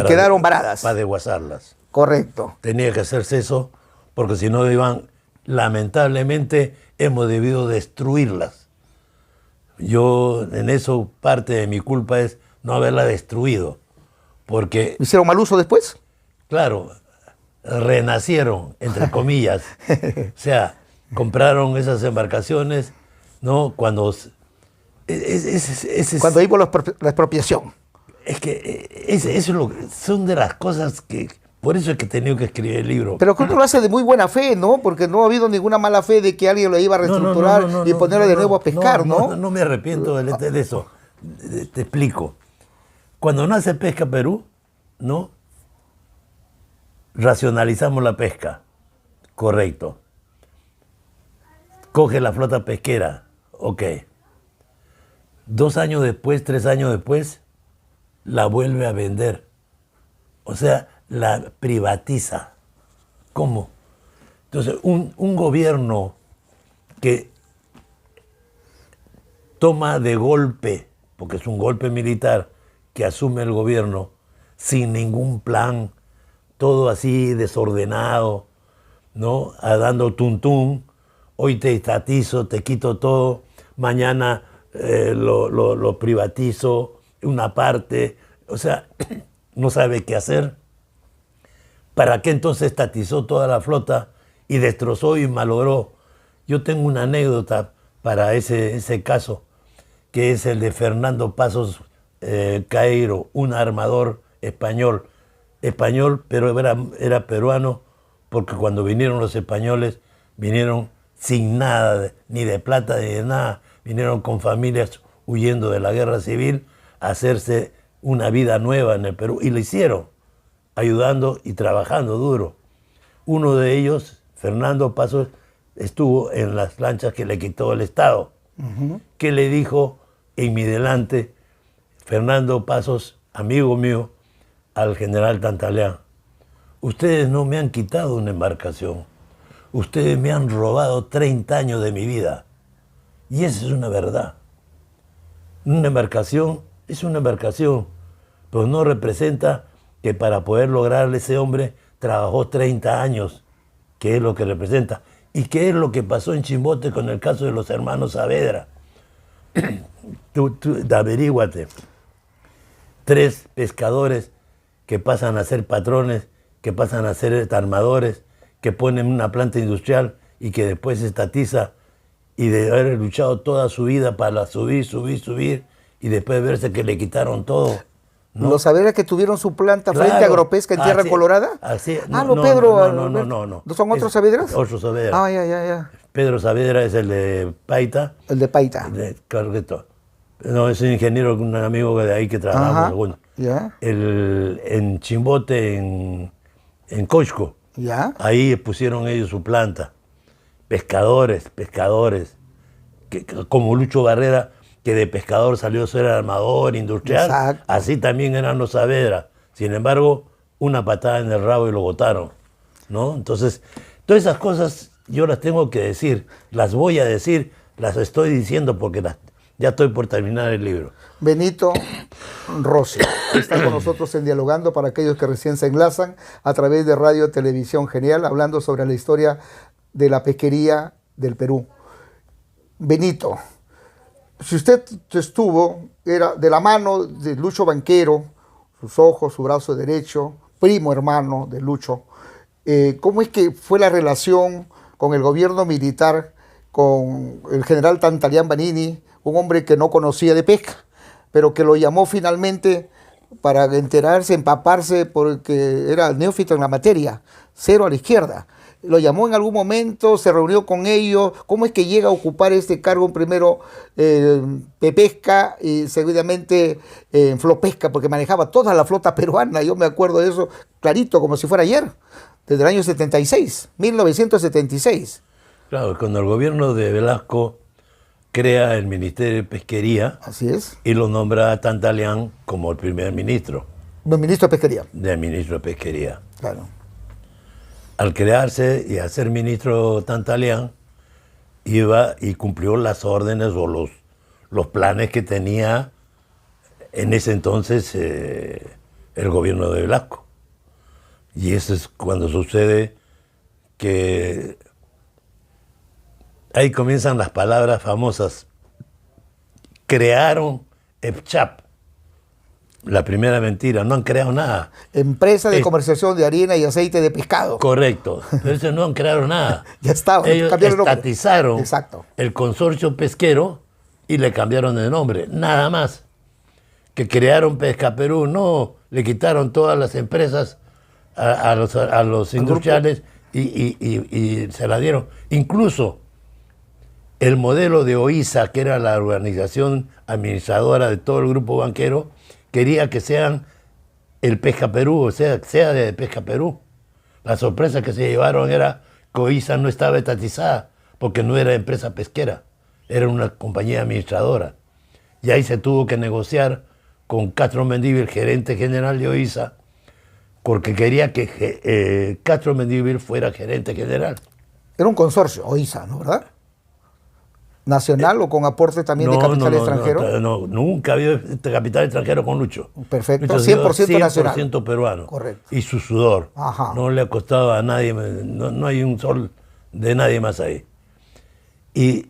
quedaron varadas. Para desguazarlas. Correcto. Tenía que hacerse eso, porque si no lamentablemente hemos debido destruirlas. Yo, en eso, parte de mi culpa es no haberla destruido, porque... ¿Hicieron mal uso después? Claro, renacieron, entre comillas. O sea, compraron esas embarcaciones, ¿no? Cuando cuando iba la expropiación. Es que son de las cosas que... Por eso es que he tenido que escribir el libro. Pero creo que lo hace de muy buena fe, ¿no? Porque no ha habido ninguna mala fe de que alguien lo iba a reestructurar y ponerlo de nuevo a pescar, ¿no? No me arrepiento de eso. Te explico. Cuando nace Pesca Perú, ¿no? Racionalizamos la pesca. Correcto. Coge la flota pesquera. Ok. 2 años después, 3 años después, la vuelve a vender. O sea, la privatiza. ¿Cómo? Entonces, un gobierno que toma de golpe, porque es un golpe militar, que asume el gobierno sin ningún plan, todo así desordenado, ¿no? Dando tuntún, hoy te estatizo, te quito todo, mañana lo privatizo, una parte, o sea, no sabe qué hacer. ¿Para qué entonces estatizó toda la flota y destrozó y malogró? Yo tengo una anécdota para ese caso, que es el de Fernando Pasos Cairo, un armador español, pero era peruano, porque cuando vinieron los españoles, vinieron sin nada, ni de plata ni de nada, vinieron con familias huyendo de la guerra civil a hacerse una vida nueva en el Perú, y lo hicieron, ayudando y trabajando duro. Uno de ellos, Fernando Pasos, estuvo en las lanchas que le quitó el Estado. Que le dijo en mi delante Fernando Pasos, amigo mío, al general Tantaleán: ustedes no me han quitado una embarcación, ustedes me han robado 30 años de mi vida. Y esa es una verdad. Una embarcación es una embarcación, pero no representa que para poder lograrle, ese hombre trabajó 30 años, que es lo que representa. ¿Y qué es lo que pasó en Chimbote con el caso de los hermanos Saavedra? Tú averíguate. 3 pescadores que pasan a ser patrones, que pasan a ser armadores, que ponen una planta industrial y que después se estatiza, y de haber luchado toda su vida para subir, y después verse que le quitaron todo, ¿no? Los Saavedra que tuvieron su planta frente a Agropesca en Tierra Colorada. Así, Pedro. No. ¿Son otros Saavedras? Otros Saavedra. Ya. Pedro Saavedra es el de Paita. El de Paita. Correcto. No, es un ingeniero, un amigo de ahí que trabajamos. Bueno, ya. En Chimbote, en Coixco. Ya. Ahí pusieron ellos su planta. Pescadores, como Lucho Barrera, que de pescador salió a ser armador industrial. Exacto. Así también eran los Saavedra. Sin embargo, una patada en el rabo y lo botaron, ¿no? Entonces, todas esas cosas yo las tengo que decir, las voy a decir, las estoy diciendo porque ya estoy por terminar el libro. Benito Rossi está con nosotros en Dialogando, para aquellos que recién se enlazan a través de Radio Televisión Genial, hablando sobre la historia de la pesquería del Perú. Benito, si usted era de la mano de Lucho Banquero, sus ojos, su brazo derecho, primo hermano de Lucho, ¿cómo es que fue la relación con el gobierno militar, con el general Tantaleán Banini, un hombre que no conocía de pesca, pero que lo llamó finalmente para enterarse, empaparse, porque era neófito en la materia, cero a la izquierda? Lo llamó en algún momento, se reunió con ellos. ¿Cómo es que llega a ocupar este cargo primero Pepesca y seguidamente en Flopesca? Porque manejaba toda la flota peruana. Yo me acuerdo de eso clarito, como si fuera ayer, desde el año 1976. Claro, cuando el gobierno de Velasco crea el Ministerio de Pesquería. Así es. Y lo nombra a Tantaleán como el primer ministro. El ministro de Pesquería. Del ministro de Pesquería. Claro. Al crearse y a ser ministro Tantaleán, iba y cumplió las órdenes o los planes que tenía en ese entonces el gobierno de Velasco. Y eso es cuando sucede que ahí comienzan las palabras famosas. Crearon EPCHAP. La primera mentira, no han creado nada. Empresa de comercialización de harina y aceite de pescado. Correcto, pero eso no han creado nada. Ya estaba. Ellos estatizaron Exacto. el consorcio pesquero y le cambiaron de nombre, nada más. Que crearon Pesca Perú, no, le quitaron todas las empresas a los industriales y se la dieron. Incluso el modelo de OISA, que era la organización administradora de todo el grupo banquero, quería que sean el Pesca Perú, o sea de Pesca Perú. La sorpresa que se llevaron era que OISA no estaba estatizada, porque no era empresa pesquera, era una compañía administradora. Y ahí se tuvo que negociar con Castro Mendívil, gerente general de OISA, porque quería que Castro Mendívil fuera gerente general. Era un consorcio, OISA, ¿no? ¿Verdad? ¿Nacional o con aporte también de capital extranjero? No, nunca había capital extranjero con Lucho. Perfecto, Lucho 100% nacional. 100% peruano. Correcto. Y su sudor. Ajá. No le ha costado a nadie, no hay un sol de nadie más ahí. Y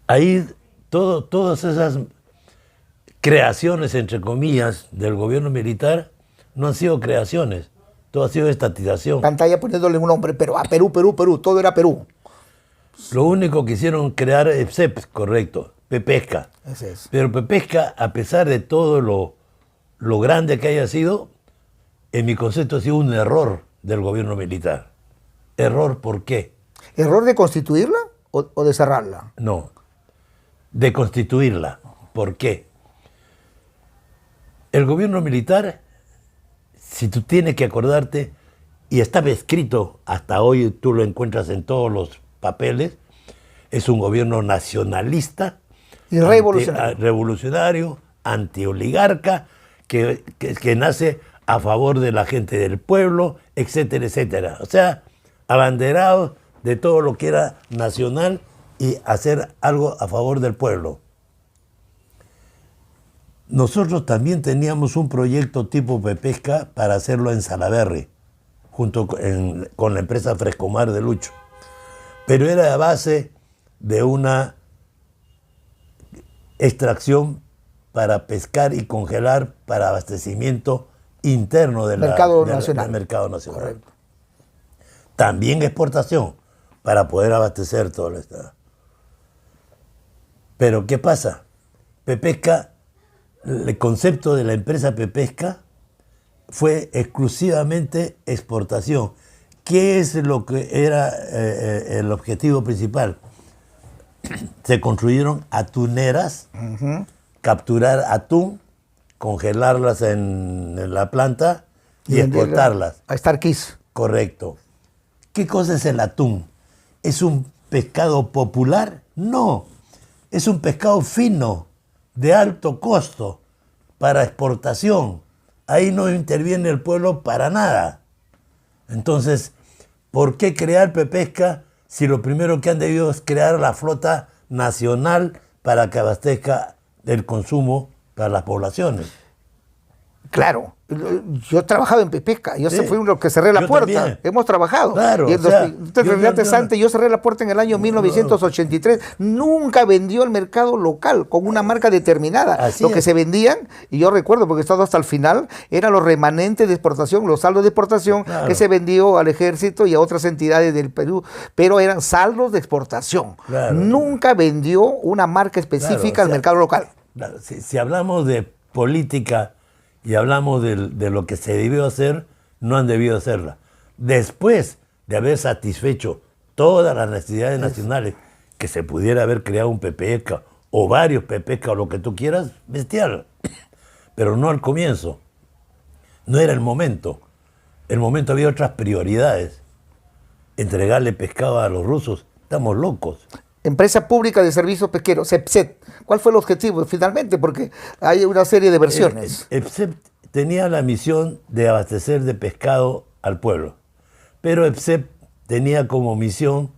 ahí todas esas creaciones, entre comillas, del gobierno militar no han sido creaciones, todo ha sido estatización. Pantalla poniéndole un nombre, pero Perú, todo era Perú. Lo único que hicieron crear EPSEP, correcto, Pepesca. Ese es. Pero Pepesca, a pesar de todo lo grande que haya sido, en mi concepto ha sido un error del gobierno militar. ¿Error por qué? ¿Error de constituirla o de cerrarla? No, de constituirla. ¿Por qué? El gobierno militar, si tú tienes que acordarte, y estaba escrito, hasta hoy tú lo encuentras en todos los papeles, es un gobierno nacionalista, Y revolucionario. revolucionario, antioligarca, que nace a favor de la gente del pueblo, etcétera, etcétera. O sea, abanderado de todo lo que era nacional y hacer algo a favor del pueblo. Nosotros también teníamos un proyecto tipo Pepesca para hacerlo en Salaberry, junto con la empresa Frescomar de Lucho. Pero era a base de una extracción para pescar y congelar para abastecimiento interno del Mercado del nacional. mercado nacional. Correcto. También exportación para poder abastecer todo el estado. Pero ¿qué pasa? Pepesca, el concepto de la empresa Pepesca fue exclusivamente exportación. ¿Qué es lo que era el objetivo principal? Se construyeron atuneras, capturar atún, congelarlas en la planta y exportarlas. A Starkiss. Correcto. ¿Qué cosa es el atún? ¿Es un pescado popular? No. Es un pescado fino, de alto costo, para exportación. Ahí no interviene el pueblo para nada. Entonces, ¿por qué crear Pepesca si lo primero que han debido es crear la flota nacional para que abastezca el consumo para las poblaciones? Claro, yo he trabajado en Pepesca, yo Sí. fui uno que cerré la Yo puerta, también. hemos trabajado. Claro, Y o sea, yo cerré la puerta en el año 1983, nunca vendió el mercado local con una marca determinada. Así Lo que es. se vendían, y yo recuerdo porque he estado hasta el final, eran los remanentes de exportación, los saldos de exportación Claro. que se vendió al ejército y a otras entidades del Perú, pero eran saldos de exportación. Claro. Nunca vendió una marca específica Claro, o al sea, mercado local. Claro, si hablamos de política y hablamos de lo que se debió hacer, no han debido hacerla. Después de haber satisfecho todas las necesidades nacionales, que se pudiera haber creado un Pepesca o varios Pepesca o lo que tú quieras, bestial. Pero no al comienzo. No era el momento. El momento había otras prioridades. Entregarle pescado a los rusos, estamos locos. Empresa Pública de Servicios Pesqueros, EPSET. ¿Cuál fue el objetivo finalmente? Porque hay una serie de versiones. EPSEP tenía la misión de abastecer de pescado al pueblo, pero EPSEP tenía como misión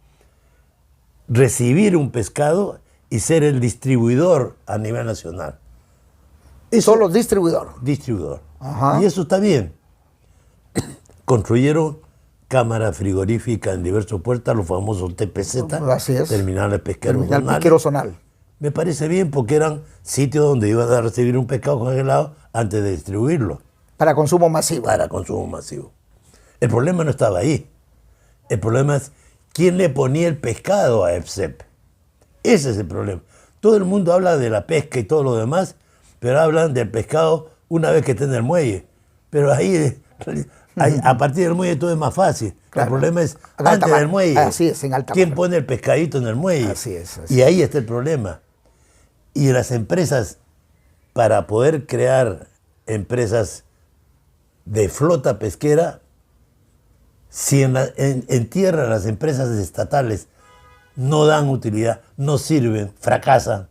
recibir un pescado y ser el distribuidor a nivel nacional. Solo distribuidor. Distribuidor. Ajá. Y eso está bien. Construyeron cámaras frigoríficas en diversos puertos, los famosos TPZ, Así es. terminales pesqueros Terminal zonales. pesquero zonal. Me parece bien porque eran sitios donde iban a recibir un pescado congelado antes de distribuirlo Para consumo masivo. para consumo masivo. El problema no estaba ahí. El problema es quién le ponía el pescado a EPSEP. Ese es el problema. Todo el mundo habla de la pesca y todo lo demás, pero hablan del pescado una vez que está en el muelle. Pero ahí, a partir del muelle todo es más fácil. Claro. El problema es En alta antes mar. del muelle. Así es, en alta ¿Quién mar. pone el pescadito en el muelle? Así es. Y ahí está el problema. Y las empresas, para poder crear empresas de flota pesquera, si en tierra las empresas estatales no dan utilidad, no sirven, fracasan,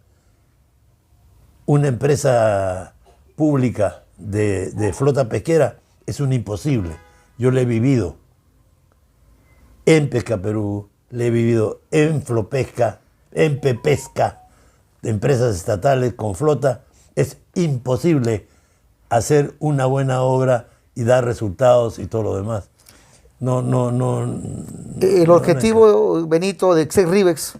una empresa pública de flota pesquera es un imposible. Yo lo he vivido en Pesca Perú, lo he vivido en Flopesca, en Pepesca, de empresas estatales con flota. Es imposible hacer una buena obra y dar resultados y todo lo demás. El objetivo, Benito, de Exec Ribex,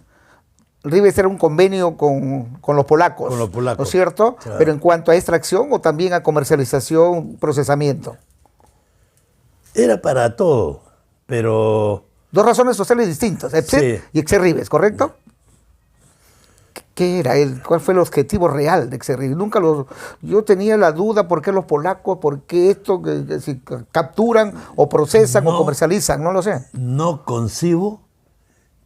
Ribex era un convenio con los polacos. Con los polacos, ¿no es cierto? claro. Pero en cuanto a extracción o también a comercialización, procesamiento. Era para todo, pero Dos razones sociales distintas, EPSET Sí. y Exec Ribex, ¿correcto? ¿Qué era? ¿Cuál fue el objetivo real de ese río? Yo tenía la duda por qué los polacos, por qué esto, que si capturan o procesan o comercializan, no lo sé. No concibo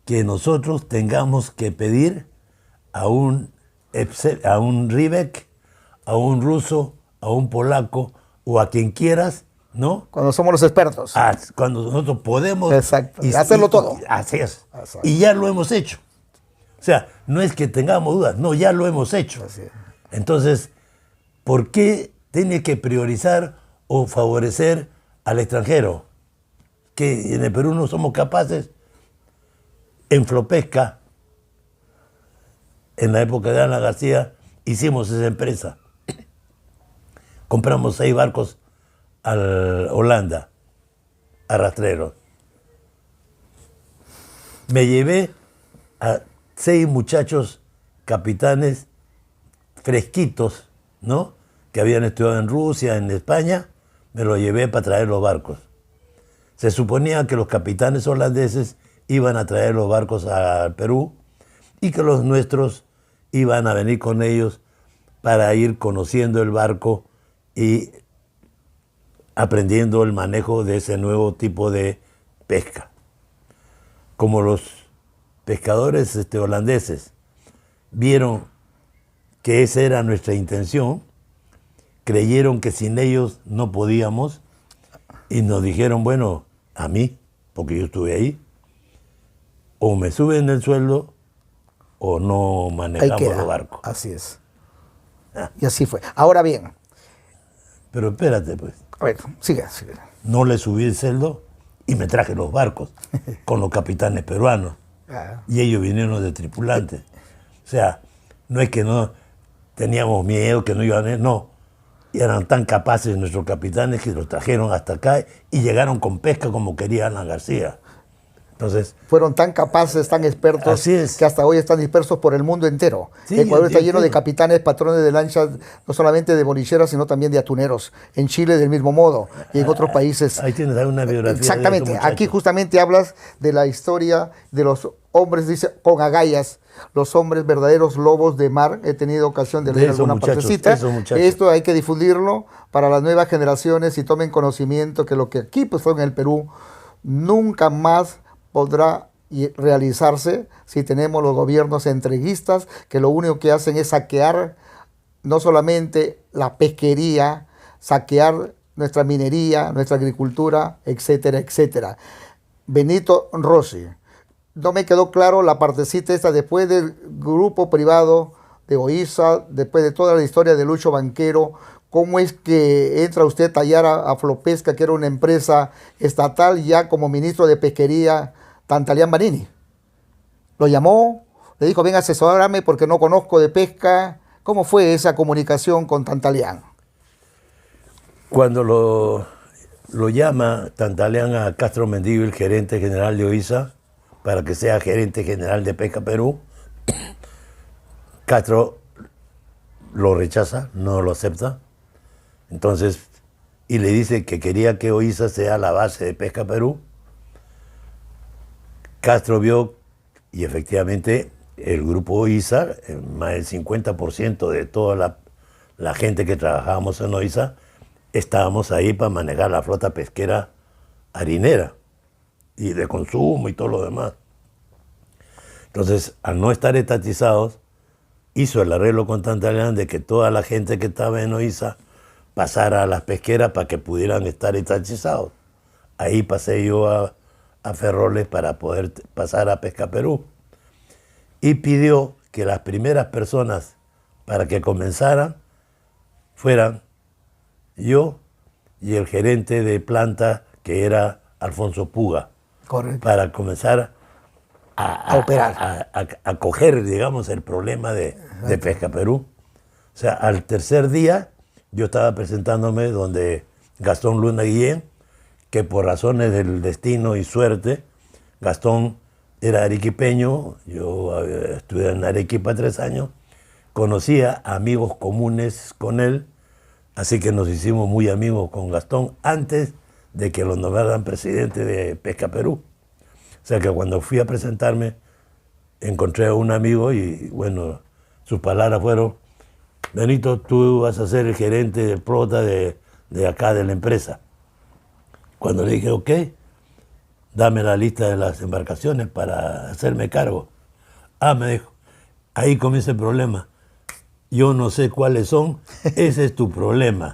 que nosotros tengamos que pedir a un Rybak, a un ruso, a un polaco o a quien quieras, ¿no? Cuando somos los expertos. Cuando nosotros podemos. Exacto. Y hacerlo todo. Así es. Exacto. Y ya lo hemos hecho. O sea, no es que tengamos dudas, no, ya lo hemos hecho. Así es. Entonces, ¿por qué tiene que priorizar o favorecer al extranjero? Que en el Perú no somos capaces. En Flopesca, en la época de Ana García, hicimos esa empresa. Compramos 6 barcos a Holanda, a rastreros. Me llevé a 6 muchachos capitanes fresquitos, ¿no? Que habían estudiado en Rusia, en España, me los llevé para traer los barcos. Se suponía que los capitanes holandeses iban a traer los barcos al Perú y que los nuestros iban a venir con ellos para ir conociendo el barco y aprendiendo el manejo de ese nuevo tipo de pesca. Como los pescadores holandeses vieron que esa era nuestra intención, creyeron que sin ellos no podíamos y nos dijeron, bueno, a mí, porque yo estuve ahí, o me suben el sueldo o no manejamos los barcos. Así es. Y así fue. Ahora bien. Pero espérate, pues. A ver, sigue. No le subí el sueldo y me traje los barcos con los capitanes peruanos. Y ellos vinieron de tripulantes. O sea, no es que no teníamos miedo, que no iban a ir, no. Y eran tan capaces nuestros capitanes que los trajeron hasta acá y llegaron con pesca como quería Ana García. Entonces, fueron tan capaces, tan expertos, que hasta hoy están dispersos por el mundo entero. Sí, Ecuador está lleno de capitanes, patrones de lanchas, no solamente de bolicheras, sino también de atuneros. En Chile del mismo modo y en otros países. Ahí tienes una biografía. Exactamente. Aquí justamente hablas de la historia de los hombres, dice, con agallas, los hombres verdaderos lobos de mar. He tenido ocasión de leer alguna partecita. Esto hay que difundirlo para las nuevas generaciones y tomen conocimiento que lo que aquí pasó en el Perú nunca más podrá realizarse si tenemos los gobiernos entreguistas que lo único que hacen es saquear no solamente la pesquería, saquear nuestra minería, nuestra agricultura, etcétera, etcétera. Benito Rossi, no me quedó claro la partecita esta después del grupo privado de OISA, después de toda la historia de Lucho Banquero. ¿Cómo es que entra usted a tallar a Flopesca, que era una empresa estatal, ya como ministro de Pesquería, Tantalián Marini? Lo llamó, le dijo, ven, asesórame porque no conozco de pesca. ¿Cómo fue esa comunicación con Tantalián? Cuando lo llama Tantalián a Castro Mendívil, el gerente general de OISA, para que sea gerente general de Pesca Perú, Castro lo rechaza, no lo acepta. Entonces, y le dice que quería que OISA sea la base de Pesca Perú. Castro vio, y efectivamente el grupo OISA, más del 50% de toda la gente que trabajábamos en OISA, estábamos ahí para manejar la flota pesquera harinera y de consumo y todo lo demás. Entonces, al no estar estatizados, hizo el arreglo con Tantalián de que toda la gente que estaba en OISA pasara a las pesqueras para que pudieran estar estatizados. Ahí pasé yo a Ferroles para poder pasar a Pesca Perú. Y pidió que las primeras personas para que comenzaran fueran yo y el gerente de planta, que era Alfonso Puga. Correcto. Para comenzar a operar, a coger, digamos, el problema de Pesca Perú. O sea, al tercer día yo estaba presentándome donde Gastón Luna Guillén, que por razones del destino y suerte, Gastón era arequipeño, yo estuve en Arequipa 3 años, conocía amigos comunes con él, así que nos hicimos muy amigos con Gastón antes de que lo nombraran presidente de Pesca Perú. O sea que cuando fui a presentarme, encontré a un amigo y bueno, sus palabras fueron: Benito, tú vas a ser el gerente de flota de acá, de la empresa. Cuando le dije, ok, dame la lista de las embarcaciones para hacerme cargo. Ah, me dijo, ahí comienza el problema. Yo no sé cuáles son, ese es tu problema,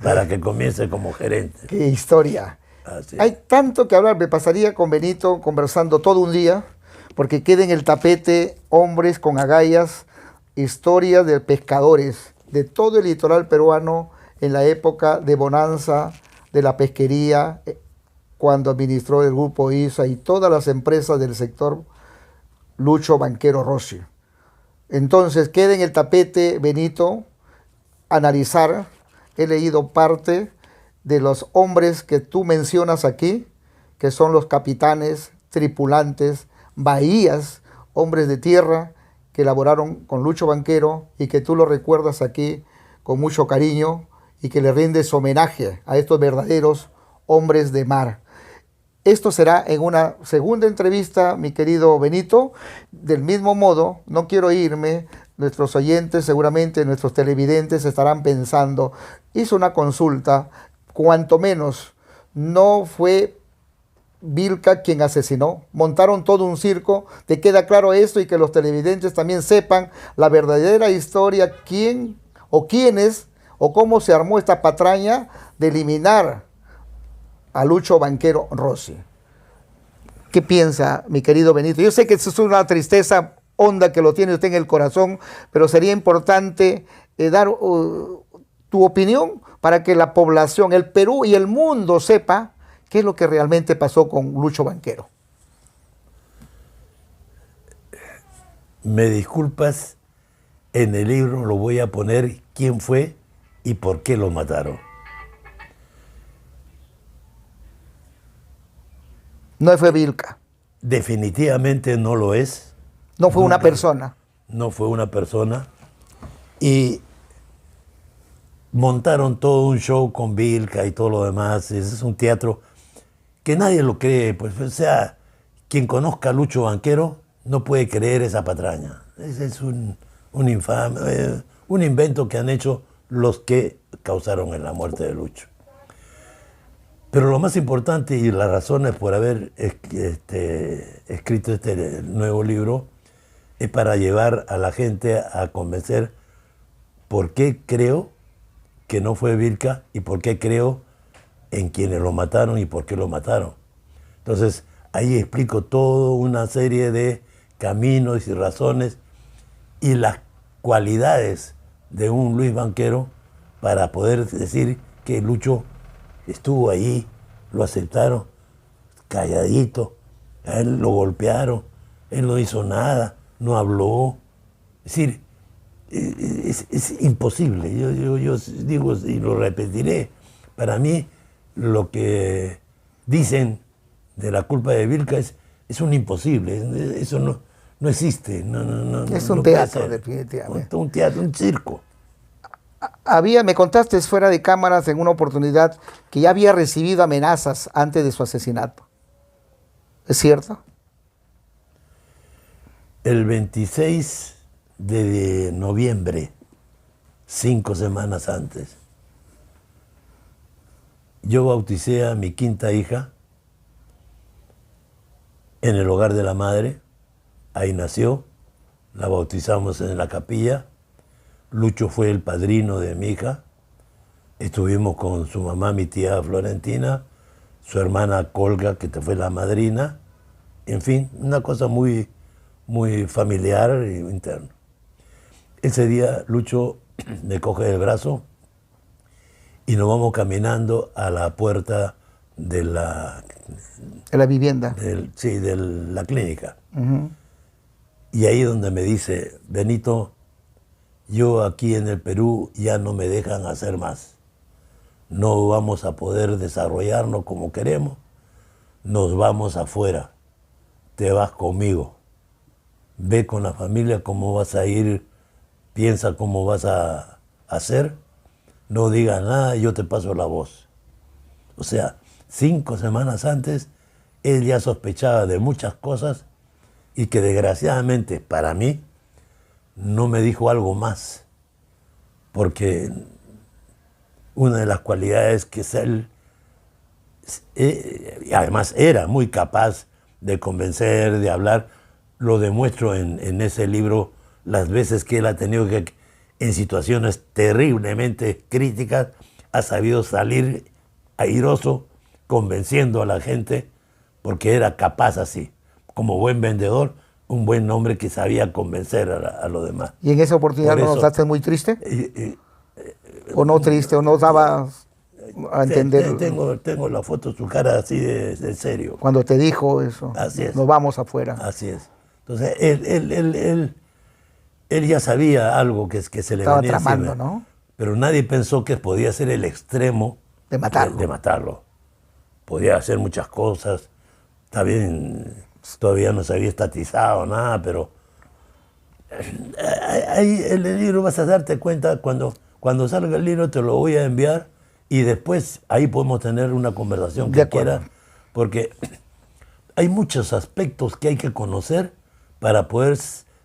para que comience como gerente. ¡Qué historia! Así. Hay tanto que hablar, me pasaría con Benito conversando todo un día, porque queda en el tapete hombres con agallas, historias de pescadores de todo el litoral peruano en la época de bonanza de la pesquería, cuando administró el grupo ISA y todas las empresas del sector Lucho Banquero Rossi. Entonces queda en el tapete, Benito, analizar. He leído parte de los hombres que tú mencionas aquí, que son los capitanes, tripulantes, bahías, hombres de tierra que laboraron con Lucho Banquero y que tú lo recuerdas aquí con mucho cariño y que le rindes homenaje a estos verdaderos hombres de mar. Esto será en una segunda entrevista, mi querido Benito. Del mismo modo, no quiero irme, nuestros oyentes, seguramente nuestros televidentes estarán pensando, hizo una consulta, cuanto menos no fue Vilca quien asesinó, montaron todo un circo. ¿Te queda claro esto? Y que los televidentes también sepan la verdadera historia, quién o quiénes o cómo se armó esta patraña de eliminar a Lucho Banquero Rossi. ¿Qué piensa, mi querido Benito? Yo sé que eso es una tristeza honda que lo tiene usted en el corazón, pero sería importante dar tu opinión para que la población, el Perú y el mundo sepa qué es lo que realmente pasó con Lucho Banquero. Me disculpas, en el libro lo voy a poner quién fue y por qué lo mataron. No fue Vilca. Definitivamente no lo es. No fue una persona. No fue una persona. Y montaron todo un show con Vilca y todo lo demás. Ese es un teatro que nadie lo cree. Pues, o sea, quien conozca a Lucho Banquero no puede creer esa patraña. Ese es un infame, un invento que han hecho los que causaron la muerte de Lucho. Pero lo más importante y las razones por haber escrito este nuevo libro es para llevar a la gente a convencer por qué creo que no fue Vilca y por qué creo en quienes lo mataron y por qué lo mataron. Entonces, ahí explico toda una serie de caminos y razones y las cualidades de un Luis Banquero para poder decir que Lucho estuvo ahí, lo aceptaron, calladito, a él lo golpearon, él no hizo nada, no habló. Es decir, es imposible. Yo digo y lo repetiré. Para mí, lo que dicen de la culpa de Vilca es un imposible. Eso no existe. Es un teatro, definitivamente. Un teatro, un circo. Me contaste fuera de cámaras en una oportunidad que ya había recibido amenazas antes de su asesinato. ¿Es cierto? El 26 de noviembre, 5 semanas antes, yo bauticé a mi quinta hija en el hogar de la madre. Ahí nació, la bautizamos en la capilla. Lucho fue el padrino de mi hija. Estuvimos con su mamá, mi tía Florentina, su hermana Colga, que fue la madrina. En fin, una cosa muy, muy familiar e interna. Ese día Lucho me coge del brazo y nos vamos caminando a la puerta de la vivienda. Sí, de la clínica. Y ahí donde me dice, Benito, yo aquí en el Perú ya no me dejan hacer más. No vamos a poder desarrollarnos como queremos. Nos vamos afuera. Te vas conmigo. Ve con la familia cómo vas a ir. Piensa cómo vas a hacer. No digas nada, yo te paso la voz. O sea, 5 semanas antes, él ya sospechaba de muchas cosas y que desgraciadamente para mí no me dijo algo más, porque una de las cualidades que es él, y además era muy capaz de convencer, de hablar, lo demuestro en ese libro, las veces que él ha tenido que, en situaciones terriblemente críticas, ha sabido salir airoso, convenciendo a la gente, porque era capaz así, como buen vendedor, un buen hombre que sabía convencer a los demás. ¿Y en esa oportunidad Por no eso, notaste muy triste? ¿O no triste? ¿O no dabas a entender? Tengo la foto de su cara así de serio. Cuando te dijo eso, Así es. nos vamos afuera. Así es. Entonces, él ya sabía algo que se le Estaba venía tramando, encima, ¿no? pero nadie pensó que podía ser el extremo De matarlo. de matarlo. Podía hacer muchas cosas. Está bien, todavía no se había estatizado nada, pero ahí en el libro vas a darte cuenta, cuando salga el libro te lo voy a enviar y después ahí podemos tener una conversación De que acuerdo. quieras, porque hay muchos aspectos que hay que conocer para poder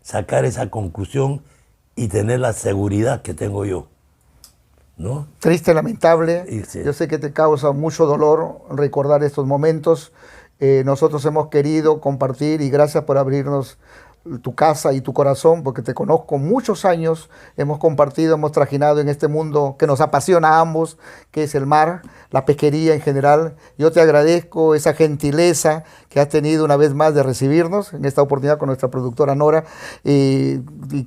sacar esa conclusión y tener la seguridad que tengo yo, ¿no? Triste, lamentable. Y sí. Yo sé que te causa mucho dolor recordar estos momentos. Nosotros hemos querido compartir y gracias por abrirnos tu casa y tu corazón, porque te conozco muchos años, hemos compartido, hemos trajinado en este mundo que nos apasiona a ambos, que es el mar, la pesquería en general. Yo te agradezco esa gentileza que has tenido una vez más de recibirnos en esta oportunidad con nuestra productora Nora, y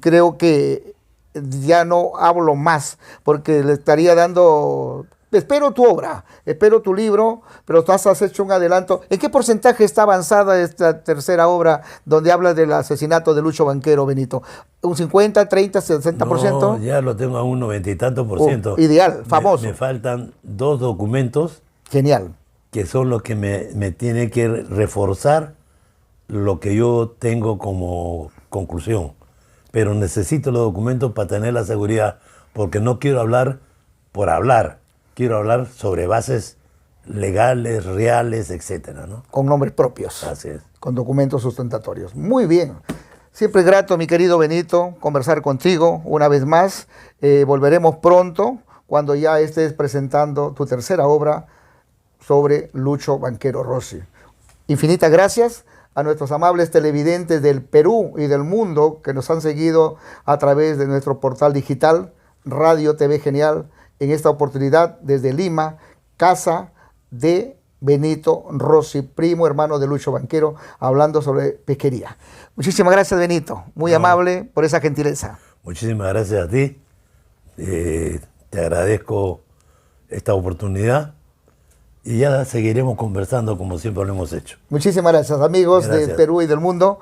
creo que ya no hablo más, porque le estaría dando... Espero tu obra, espero tu libro, pero tú has hecho un adelanto. ¿En qué porcentaje está avanzada esta tercera obra donde hablas del asesinato de Lucho Banquero, Benito? ¿Un 50, 30, 60%? No, ya lo tengo a un 90 y tantos por ciento. Ideal, famoso. Me faltan 2 documentos Genial. que son los que me tienen que reforzar lo que yo tengo como conclusión. Pero necesito los documentos para tener la seguridad, porque no quiero hablar por hablar. Quiero hablar sobre bases legales, reales, etcétera, ¿no? Con nombres propios. Así es. Con documentos sustentatorios. Muy bien. Siempre grato, mi querido Benito, conversar contigo una vez más. Volveremos pronto cuando ya estés presentando tu tercera obra sobre Lucho Banquero Rossi. Infinitas gracias a nuestros amables televidentes del Perú y del mundo que nos han seguido a través de nuestro portal digital Radio TV Genial. En esta oportunidad desde Lima, casa de Benito Rossi, primo hermano de Lucho Banquero, hablando sobre pesquería. Muchísimas gracias, Benito. Muy amable por esa gentileza. Muchísimas gracias a ti. Te agradezco esta oportunidad y ya seguiremos conversando como siempre lo hemos hecho. Muchísimas gracias, amigos Gracias. de Perú y del mundo.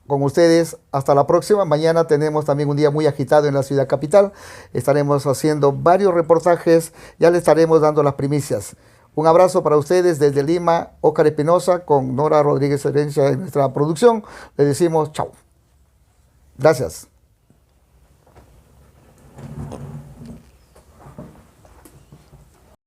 Con ustedes, hasta la próxima. Mañana tenemos también un día muy agitado en la ciudad capital. Estaremos haciendo varios reportajes. Ya les estaremos dando las primicias. Un abrazo para ustedes desde Lima, Óscar Espinosa, con Nora Rodríguez Herencia en nuestra producción. Les decimos chao. Gracias.